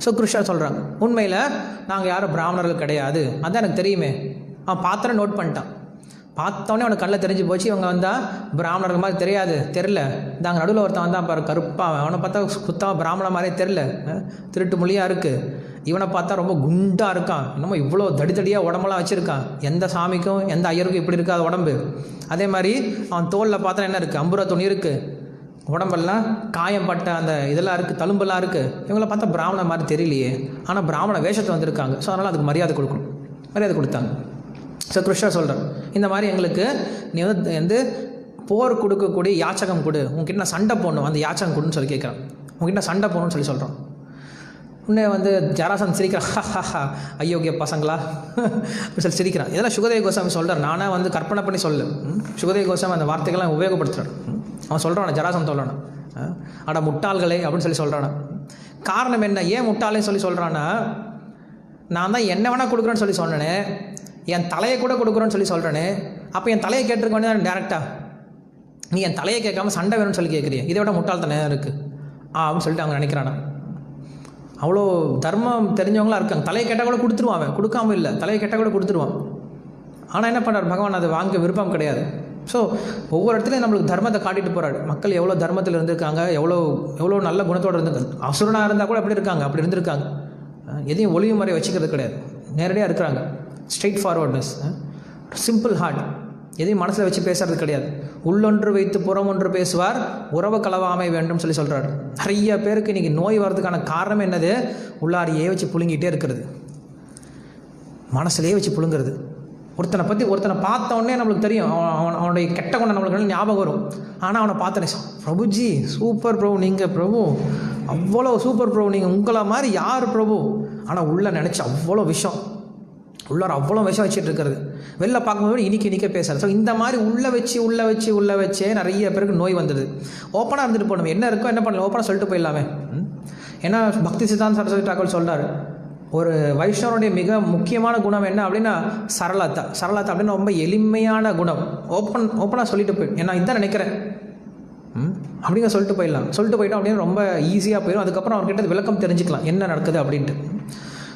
ஸோ கிருஷ்ணர் சொல்கிறாங்க, உண்மையில் நாங்கள் யாரும் பிராமணர்கள் கிடையாது, அதான் எனக்கு தெரியுமே. அவன் பாத்திரம் நோட் பண்ணிட்டான். பார்த்தோன்னே அவனுக்கு கண்ணில் தெரிஞ்சு போச்சு, இவங்க வந்தால் பிராமணர்கள் மாதிரி தெரில. நாங்கள் நடுவில் ஒருத்தன் வந்தான் பாரு, கருப்பாக, அவனை பார்த்தா சுத்தமாக பிராமண மாதிரியே தெரில, திருட்டு மொழியாக இருக்குது. இவனை பார்த்தா ரொம்ப குண்டாக இருக்கான், இன்னமும் இவ்வளோ தடித்தடியாக உடம்பெல்லாம் வச்சுருக்கான். எந்த சாமிக்கும் எந்த ஐயருக்கும் இப்படி இருக்காது உடம்பு. அதே மாதிரி அவன் தோலில் பார்த்தா என்ன இருக்குது, அம்புர துணி இருக்குது, உடம்பெல்லாம் காயம் பட்ட அந்த இதெல்லாம் இருக்குது, தழும்பெல்லாம் இருக்குது. இவங்கள பார்த்தா பிராமண மாதிரி தெரியலையே, ஆனால் பிராமண வேஷத்தை வந்திருக்காங்க. ஸோ அதனால் அதுக்கு மரியாதை கொடுத்தாங்க. ஸோ கிருஷ்ணர் சொல்கிறார், இந்த மாதிரி எங்களுக்கு நீ வந்து போர் கொடுக்கக்கூடிய யாச்சகம் கொடு, உங்ககிட்ட நான் சண்டை போடணும், அந்த யாச்சகம் கொடுன்னு சொல்லி கேட்குறான். உங்ககிட்ட சண்டை போடணும்னு சொல்லி சொல்கிறான். உடனே வந்து ஜராசந்த் சிரிக்கிறான், ஐயோக்கிய பசங்களா சொல்லி சிரிக்கிறான். இதெல்லாம் சுகதேவ கோஸ்வாமி சொல்கிறார், நானாக வந்து கற்பனை பண்ணி சொல்லு. சுகதேவ கோஸ்வாமி அந்த வார்த்தைகள்லாம் உபயோகப்படுத்துகிறார். அவன் சொல்கிறான், ஜராசந்த் சொல்கிறான், அட முட்டாள்களே அப்படின்னு சொல்லி சொல்கிறானா. காரணம் என்ன, ஏன் முட்டாளே சொல்லி சொல்கிறான்னா, நான் தான் என்ன வேணால் கொடுக்குறேன்னு சொல்லி சொன்னேனே, என் தலையை கூட கொடுக்குறேன்னு சொல்லி சொல்கிறேனே, அப்போ என் தலையை கேட்டிருக்க வேண்டியது டேரெக்டாக. நீ என் தலையை கேட்காம சண்டை வேணும்னு சொல்லி கேட்குறிய, இதை விட முட்டாள்தனை இருக்குது அப்படின்னு சொல்லிட்டு அவங்க நினைக்கிறானா. அவ்வளோ தர்மம் தெரிஞ்சவங்களாம் இருக்காங்க. தலையை கேட்டால் கூட கொடுத்துருவான், அவன் கொடுக்காம இல்லை, தலையை கேட்டால் கூட கொடுத்துருவான். ஆனால் என்ன பண்ணுறார் பகவான், அது வாங்க விருப்பம் கிடையாது. ஸோ ஒவ்வொரு இடத்துலையும் நம்மளுக்கு தர்மத்தை காட்டிட்டு போகிறாரு. மக்கள் எவ்வளோ தர்மத்தில் இருந்திருக்காங்க, எவ்வளோ நல்ல குணத்தோடு இருந்திருக்காங்க. அசுரனாக இருந்தால் கூட எப்படி இருக்காங்க, அப்படி இருந்திருக்காங்க. எதையும் ஒளிவு முறை வச்சுக்கிறது கிடையாது, நேரடியாக இருக்கிறாங்க. ஸ்ட்ரெயிட் ஃபார்வர்ட்னஸ், சிம்பிள் ஹார்ட், எதையும் மனசில் வச்சு பேசுறது கிடையாது. உள்ளொன்று வைத்து புறம் ஒன்று பேசுவார், உறவு கலவாமை வேண்டும் சொல்லி சொல்கிறார். நிறைய பேருக்கு இன்றைக்கி நோய் வர்றதுக்கான காரணம் என்னது, உள்ளாரியே வச்சு புழுங்கிட்டே இருக்கிறது, மனசுலேயே வச்சு புழுங்கிறது. ஒருத்தனை பார்த்த உடனே நம்மளுக்கு தெரியும் அவனுடைய கெட்ட குணம் நம்மளுக்கு ஞாபகம் வரும். ஆனால் அவனை பார்த்தனே, பிரபுஜி சூப்பர் பிரபு, நீங்கள் பிரபு அவ்வளோ சூப்பர் பிரபு, நீங்கள் உங்களை மாதிரி யார் பிரபு. ஆனால் உள்ளே நினச்சி அவ்வளோ விஷம், உள்ளார அவ்வளோ விஷம் வச்சுட்டு இருக்கிறது. வெளில பார்க்கும்போது இனிக்க பேசுறது. ஸோ இந்த மாதிரி உள்ளே வச்சே நிறைய பேருக்கு நோய் வந்துடுது. ஓப்பனாக இருந்துட்டு போகணும், என்ன இருக்கோ என்ன பண்ணலாம் ஓப்பனாக சொல்லிட்டு போயிடலாமே. ஏன்னா பக்தி சித்தாந்த சரஸ்வதி டாக்கூர் சொல்கிறார், ஒரு வைஷ்ணவனுடைய மிக முக்கியமான குணம் என்ன அப்படின்னா சரளத்தா அப்படின்னு ரொம்ப எளிமையான குணம். ஓப்பனாக சொல்லிட்டு போயிடும், ஏன்னா இதான் நினைக்கிறேன் அப்படிங்க சொல்லிட்டு போயிடலாம். சொல்லிட்டு போயிட்டோம் அப்படின்னு ரொம்ப ஈஸியாக போயிடும். அதுக்கப்புறம் அவர்கிட்ட விளக்கம் தெரிஞ்சுக்கலாம் என்ன நடக்குது அப்படின்ட்டு.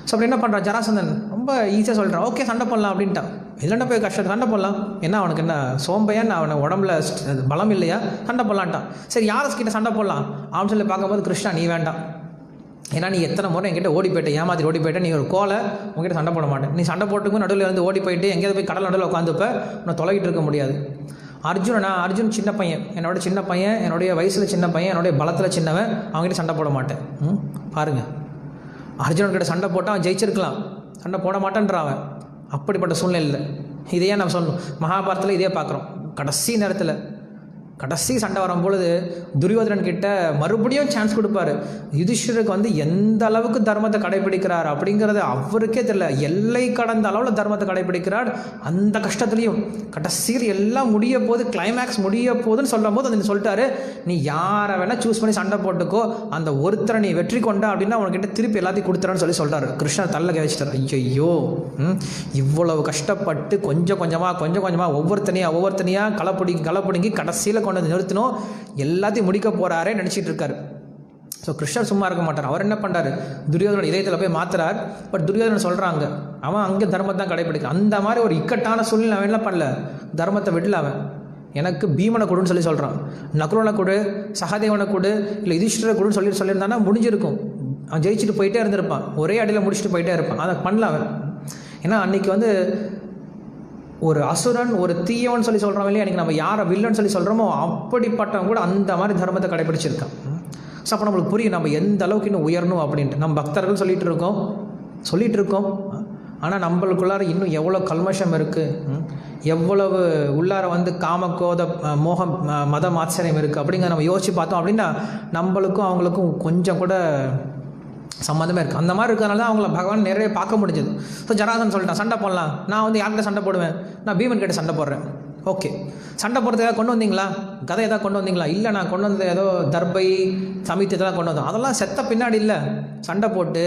ஸோ அப்படி என்ன பண்ணுறான் ஜராசந்தன், ரொம்ப ஈஸியாக சொல்கிறான், ஓகே சண்டை போடலாம் அப்படின்ட்டான். இல்லைன்னா போய் கஷ்டம், சண்டை போடலாம், என்ன அவனுக்கு என்ன சோம்பையான்னு, அவனை உடம்புல பலம் இல்லையா, சண்டை போடலான்ட்டான். சரி யாரஸ்கிட்ட சண்டை போடலாம் அப்படின்னு சொல்லி பார்க்கும்போது, கிருஷ்ணா நீ வேண்டாம், ஏன்னா நீ எத்தனை முறை என்கிட்ட ஓடி போயிட்ட, ஏமாற்றி ஓடி போயிட்ட, நீ ஒரு கோலை, உங்ககிட்ட சண்டை போட மாட்டேன். நீ சண்டை போட்டுக்கும் நடுவில் இருந்து ஓடி போயிட்டு எங்கேயாவது போய் கடல் நடுவில் உட்காந்துப்ப, உன்னை தொலைகிட்டு இருக்க முடியாது. அர்ஜுன் சின்ன பையன், என்னுடைய வயசில் சின்ன பையன், என்னுடைய பலத்தில் சின்னவன், அவங்ககிட்ட சண்டை போட மாட்டேன். பாருங்கள், அர்ஜுனன்கிட்ட சண்டை போட்டால் அவன் ஜெயிச்சிருக்கலாம், சண்டை போட மாட்டேன்றான் அவன். அப்படிப்பட்ட சூழ்நிலை இதையே நம்ம சொல்லணும். மகாபாரதத்தில் இதே பார்க்குறோம். கடைசி சண்டை வரும்பொழுது துரியோதனன் கிட்ட மறுபடியும் சான்ஸ் கொடுப்பாரு. யுதிஷ்டருக்கு வந்து எந்த அளவுக்கு தர்மத்தை கடைபிடிக்கிறார் அப்படிங்கிறது அவருக்கே தெரியல. எல்லை கடந்த அளவில் தர்மத்தை கடைபிடிக்கிறார். அந்த கஷ்டத்துலையும் கடைசியில் எல்லாம் முடிய போது, கிளைமேக்ஸ் முடிய போதுன்னு சொல்லும் போது அது சொல்லிட்டாரு, நீ யாரை வேணால் சூஸ் பண்ணி சண்டை போட்டுக்கோ, அந்த ஒருத்தரை நீ வெற்றி கொண்டா அப்படின்னா அவன்கிட்ட திருப்பி எல்லாத்தையும் கொடுத்துறான்னு சொல்கிறாரு. கிருஷ்ணர் தள்ள கழிச்சிட்டார். ஐயோ, இவ்வளவு கஷ்டப்பட்டு கொஞ்சம் கொஞ்சமாக ஒவ்வொருத்தனையாக களப்பிடிங்கி கடைசியில் கொண்டு வந்து நிறுத்தணும், எல்லாத்தையும் முடிக்க போகிறாரே நினச்சிட்டு இருக்காரு. ஸோ கிருஷ்ணர் சும்மா இருக்க மாட்டார். அவர் என்ன பண்ணுறாரு, துரியோதனோட இதயத்தில் போய் மாத்துறார். பட் துரியோதனன் சொல்கிறாங்க, அவன் அங்கே தர்மத்தை தான் கடைப்பிடிக்க. அந்த மாதிரி ஒரு இக்கட்டான சூழ்நிலை அவன் என்ன பண்ணல, தர்மத்தை விடல. அவன் எனக்கு பீமனை கொடுன்னு சொல்கிறான், நகுலனை கொடு, சகாதேவனை கொடு, இல்லை யுதிஷ்டரை கொடுன்னு சொல்லியிருந்தானா முடிஞ்சிருக்கும். அவன் ஜெயிச்சுட்டு போயிட்டே இருந்திருப்பான், ஒரே அடியில் முடிச்சுட்டு போயிட்டே இருப்பான். அதை பண்ணல அவன். ஏன்னா அன்றைக்கி வந்து ஒரு அசுரன், ஒரு தீயவன் சொல்லி சொல்கிறோம் இல்லையா, அன்றைக்கி நம்ம யாரை வில்லன்னு சொல்லி சொல்கிறோமோ அப்படிப்பட்டவன் கூட அந்த மாதிரி தர்மத்தை கடைப்பிடிச்சிருக்கான். ஸோ அப்போ நம்மளுக்கு புரியும் நம்ம எந்த அளவுக்கு இன்னும் உயரணும் அப்படின்ட்டு. நம்ம பக்தர்கள் சொல்லிகிட்டு இருக்கோம், ஆனால் நம்மளுக்குள்ளார இன்னும் எவ்வளோ கல்மஷம் இருக்குது, எவ்வளவு உள்ளார வந்து காமக்கோத மோகம் மதம் ஆச்சரியம் இருக்குது அப்படிங்கிற நம்ம யோசித்து பார்த்தோம் அப்படின்னா நம்மளுக்கும் அவங்களுக்கும் கொஞ்சம் கூட சம்மந்தமே இருக்குது. அந்த மாதிரி இருக்கிறதுனால தான் அவங்கள பகவான் நிறைய பார்க்க முடிஞ்சது. ஸோ ஜராசன் சொல்லிட்டான், சண்டை போடலாம். நான் வந்து யார்கிட்ட சண்டை போடுவேன், நான் பீமன் கிட்ட சண்டை போடுறேன். ஓகே, சண்டை போடுறது ஏதாவது கொண்டு வந்தீங்களா, கதை ஏதாவது கொண்டு வந்தீங்களா? இல்லை, நான் கொண்டு வந்தது ஏதோ தர்பை சமித்து இதெல்லாம் கொண்டு வந்தோம். அதெல்லாம் செத்த பின்னாடி இல்லை, சண்டை போட்டு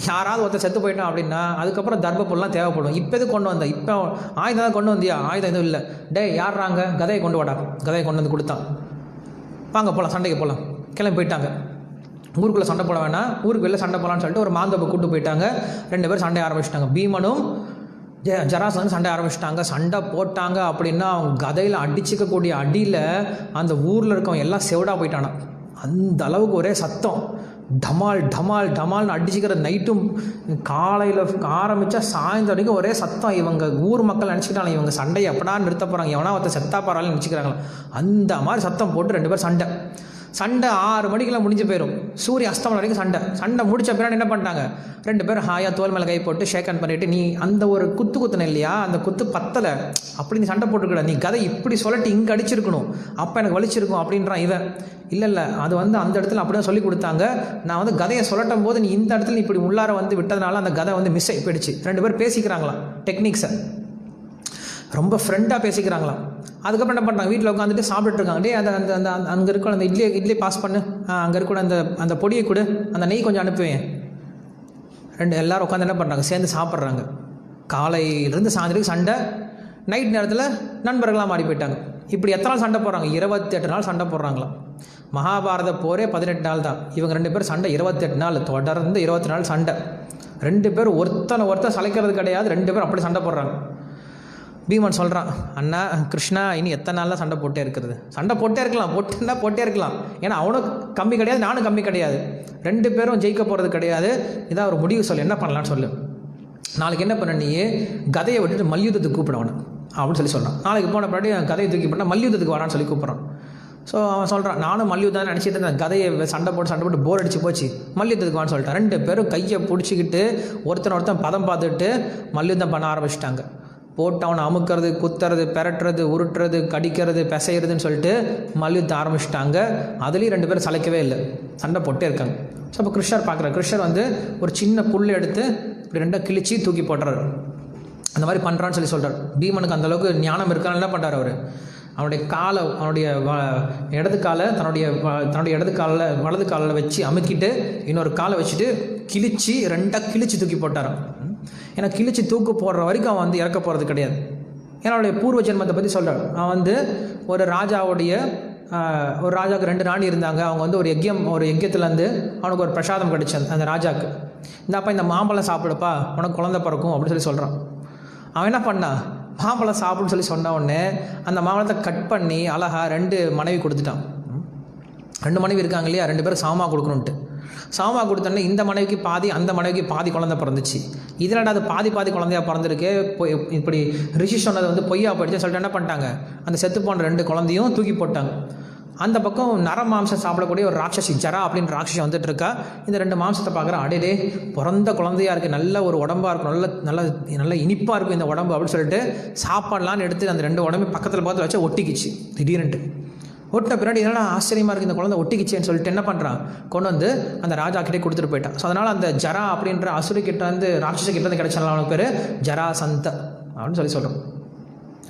யாராவது ஒருத்தர் செத்து போயிட்டான் அப்படின்னா அதுக்கப்புறம் தர்ப பொருள்லாம் தேவைப்படும். இப்போ எது கொண்டு வந்தேன், இப்போ ஆயுதம் தான் கொண்டு வந்தியா? ஆயுதம் எதுவும் இல்லை. டே யார்றாங்க, கதையை கொண்டு வாடா. கதையை கொண்டு வந்து கொடுத்தான். வாங்க போகலாம், சண்டைக்கு போகலாம். கிளம்பி போயிட்டாங்க. ஊருக்குள்ளே சண்டை போட வேணாம், ஊருக்கு வெளில சண்டை போகலான்னு சொல்லிட்டு ஒரு மாந்தோப்பை கூட்டு போயிட்டாங்க. 2 பேர் சண்டை ஆரம்பிச்சிட்டாங்க. பீமனும் ஜராசந்தனும் சண்டை ஆரம்பிச்சிட்டாங்க. சண்டை போட்டாங்க அப்படின்னா அவங்க கதையில் அடிச்சிக்கக்கூடிய அடியில் அந்த ஊரில் இருக்கவங்க எல்லாம் செவிடாக போயிட்டானா. அந்த அளவுக்கு ஒரே சத்தம், டமால் டமால் டமால்னு அடிச்சுக்கிற. நைட்டும் காலையில் ஆரம்பித்தா சாயந்தரம் வரைக்கும் ஒரே சத்தம். இவங்க ஊர் மக்கள் நினச்சிக்கிட்டாங்க இவங்க சண்டையை எப்படா நிறுத்த போகிறாங்க, எவனா ஒருத்தர் செத்தா போகிறாங்கன்னு நினச்சிக்கிறாங்களா. அந்த மாதிரி சத்தம் போட்டு 2 பேர் சண்டை 6 மணிக்கெல்லாம் முடிஞ்சு போயிடும். சூரிய அஸ்தமனம் வரைக்கும் சண்டை முடிச்ச பிறகு என்ன பண்ணிட்டாங்க, 2 பேரும் ஹாயாக தோல் மேலே கை போட்டு ஷேக் ஹேண்ட் பண்ணிவிட்டு, நீ அந்த ஒரு குத்துன இல்லையா, அந்த குத்து பத்தலை அப்படி நீ சண்டை போட்டுக்கூடாது, நீ கதை இப்படி சொல்லிட்டு இங்கே அடிச்சிருக்கணும், அப்போ எனக்கு வலிச்சிருக்கும் அப்படின்றான் இவன். இல்லை அது அந்த இடத்துல அப்படி தான் சொல்லி கொடுத்தாங்க, நான் கதையை சொல்லட்டும் போது நீ இந்த இடத்துல இப்படி உள்ளார விட்டதுனால அந்த கதை மிஸ் ஆகி போயிடுச்சு. 2 பேர் பேசிக்கிறாங்களாம் டெக்னிக்ஸை, ரொம்ப ஃப்ரெண்டாக பேசிக்கிறாங்களாம். அதுக்கப்புறம் என்ன பண்ணுறாங்க, வீட்டில் உட்காந்துட்டு சாப்பிட்டுட்டு இருக்காங்க. டே அந்த அந்த அந்த அங்கே இருக்கிற அந்த இட்லி பாஸ் பண்ணு, அங்கே இருக்கிற அந்த பொடியை கொடு, அந்த நெய் கொஞ்சம் அனுப்புவேன். எல்லோரும் உட்காந்து என்ன பண்ணுறாங்க, சேர்ந்து சாப்பிட்றாங்க. காலையிலேருந்து சாயந்தரம் சண்டை, நைட் நேரத்தில் நண்பர்களாக மாறி போயிட்டாங்க. இப்படி எத்தனை நாள் சண்டை போடுறாங்க, 28 நாள் சண்டை போடுறாங்களாம். மகாபாரத போரே 18 நாள் தான், இவங்க 2 பேர் சண்டை 28 நாள், தொடர்ந்து 20 நாள் சண்டை. 2 பேர் ஒருத்தர் சளைக்கிறது கிடையாது, 2 பேரும் அப்படி சண்டை போடுறாங்க. பீமன் சொல்கிறான், அண்ணா கிருஷ்ணா இனி எத்தனை நாளில் சண்டை போட்டே இருக்கிறது, சண்டை போட்டே இருக்கலாம், ஏன்னா அவனும் கம்மி கிடையாது நானும் கம்மி கிடையாது, 2 பேரும் ஜெயிக்க போகிறது கிடையாது, இதான் ஒரு முடிவு சொல்லு, என்ன பண்ணலான்னு சொல்லு, நாளைக்கு என்ன பண்ண, நீ கதையை விட்டுட்டு மல்யுத்தத்துக்கு கூப்பிடவனு அப்படின்னு சொல்லி சொல்கிறான். நாளைக்கு போன பின்னாடி கதையை தூக்கி போட்டால் மல்யுத்தத்துக்கு வரான்னு சொல்லி கூப்பிட்றான். ஸோ அவன் சொல்கிறான், நானும் மல்யுத்தம் நினச்சிட்டு இருந்தேன், கதையை சண்டை போட்டு போர் அடிச்சு போச்சு, மல்யுத்தத்துக்கு வான்னு சொல்லிட்டான். 2 பேரும் கையை பிடிச்சிக்கிட்டு ஒருத்தன் பதம் பார்த்துட்டு மல்யுத்தம் பண்ண ஆரம்பிச்சிட்டாங்க. போட்டு அவனை அமுக்கிறது, குத்துறது, பெரட்டுறது, உருட்டுறது, கடிக்கிறது, பிசைகிறதுன்னு சொல்லிட்டு மல்யுத்தம் ஆரம்பிச்சிட்டாங்க. அதுலேயும் 2 பேரும் சளைக்கவே இல்லை, சண்டை போட்டே இருக்காங்க. ஸோ அப்போ கிருஷ்ணர் பார்க்குறாரு, கிருஷ்ணர் ஒரு சின்ன புல் எடுத்து இப்படி 2 கிழிச்சி தூக்கி போட்டுறாரு. அந்த மாதிரி பண்ணுறான்னு சொல்லி சொல்கிறார். பீமனுக்கு அந்தளவுக்கு ஞானம் இருக்கான்னு என்ன பண்ணுறாரு, அவனுடைய காலை, அவனுடைய இடது காலை தன்னுடைய இடது காலில் வலது காலில் வச்சு அமுக்கிட்டு இன்னொரு காலை வச்சுட்டு கிழிச்சி 2 கிழிச்சி தூக்கி போட்டாரான். ஏன்னா கிழிச்சி தூக்கு போடுற வரைக்கும் அவன் இறக்க போகிறது கிடையாது. ஏன்னா அவனுடைய பூர்வ ஜென்மத்தை பற்றி சொல்கிறார். அவன் ஒரு ராஜாவுக்கு 2 ராணி இருந்தாங்க. அவங்க ஒரு யஜ்யத்துலேருந்து அவனுக்கு ஒரு பிரசாதம் கிடைச்சது அந்த ராஜாவுக்கு. இந்த மாம்பழம் சாப்பிடுப்பா, உனக்கு குழந்தை பிறக்கும் அப்படின்னு சொல்லி சொல்கிறான். அவன் என்ன பண்ணான், மாம்பழம் சாப்பிடுன்னு சொல்லி சொன்ன உடனே அந்த மாம்பழத்தை கட் பண்ணி அழகாக 2 மனைவி கொடுத்துட்டான். 2 மனைவி இருக்காங்க இல்லையா, 2 பேரும் சாமா கொடுக்கணுன்ட்டு. சாமா கொடுத்தோன்னே இந்த மனைவிக்கு பாதி, அந்த மனைவிக்கு பாதி குழந்தை பிறந்துச்சு. இதில் அது பாதி குழந்தையா பிறந்திருக்கு, இப்படி ரிஷி சொன்னது பொய்யா போயிடுச்சு சொல்லிட்டு என்ன பண்ணிட்டாங்க, அந்த செத்து போன 2 குழந்தையும் தூக்கி போட்டாங்க. அந்த பக்கம் நர மாம்சம் சாப்பிடக்கூடிய ஒரு ராட்சசி ஜரா அப்படின்னு ராட்சசி வந்துட்டு இருக்கா. இந்த 2 மாம்சத்தை பார்க்குறேன், அடே பிறந்த குழந்தையா இருக்குது, நல்ல ஒரு உடம்பாக இருக்கும், நல்ல இனிப்பாக இருக்கும் இந்த உடம்பு அப்படின்னு சொல்லிட்டு சாப்பாடலான்னு எடுத்து அந்த 2 உடம்பு பக்கத்தில் பார்த்து வச்சா ஒட்டிக்கிச்சு. திடீர்னுட்டு ஒட்டின பின்னாடி என்னடா ஆச்சரியமாக இருக்குது, இந்த குழந்தை ஒட்டிக்கிச்சேன்னு சொல்லிட்டு என்ன பண்ணுறான், கொண்டு அந்த ராஜா கிட்டே கொடுத்துட்டு போயிட்டான். ஸோ அதனால் அந்த ஜரா அப்படின்ற அசுரிக்கிட்டேருந்து ராட்சசிக்கிட்டேருந்து கிடைச்சாலும் அவனுக்கு பேர் ஜராசந்த அப்படின்னு சொல்லி சொல்கிறோம்.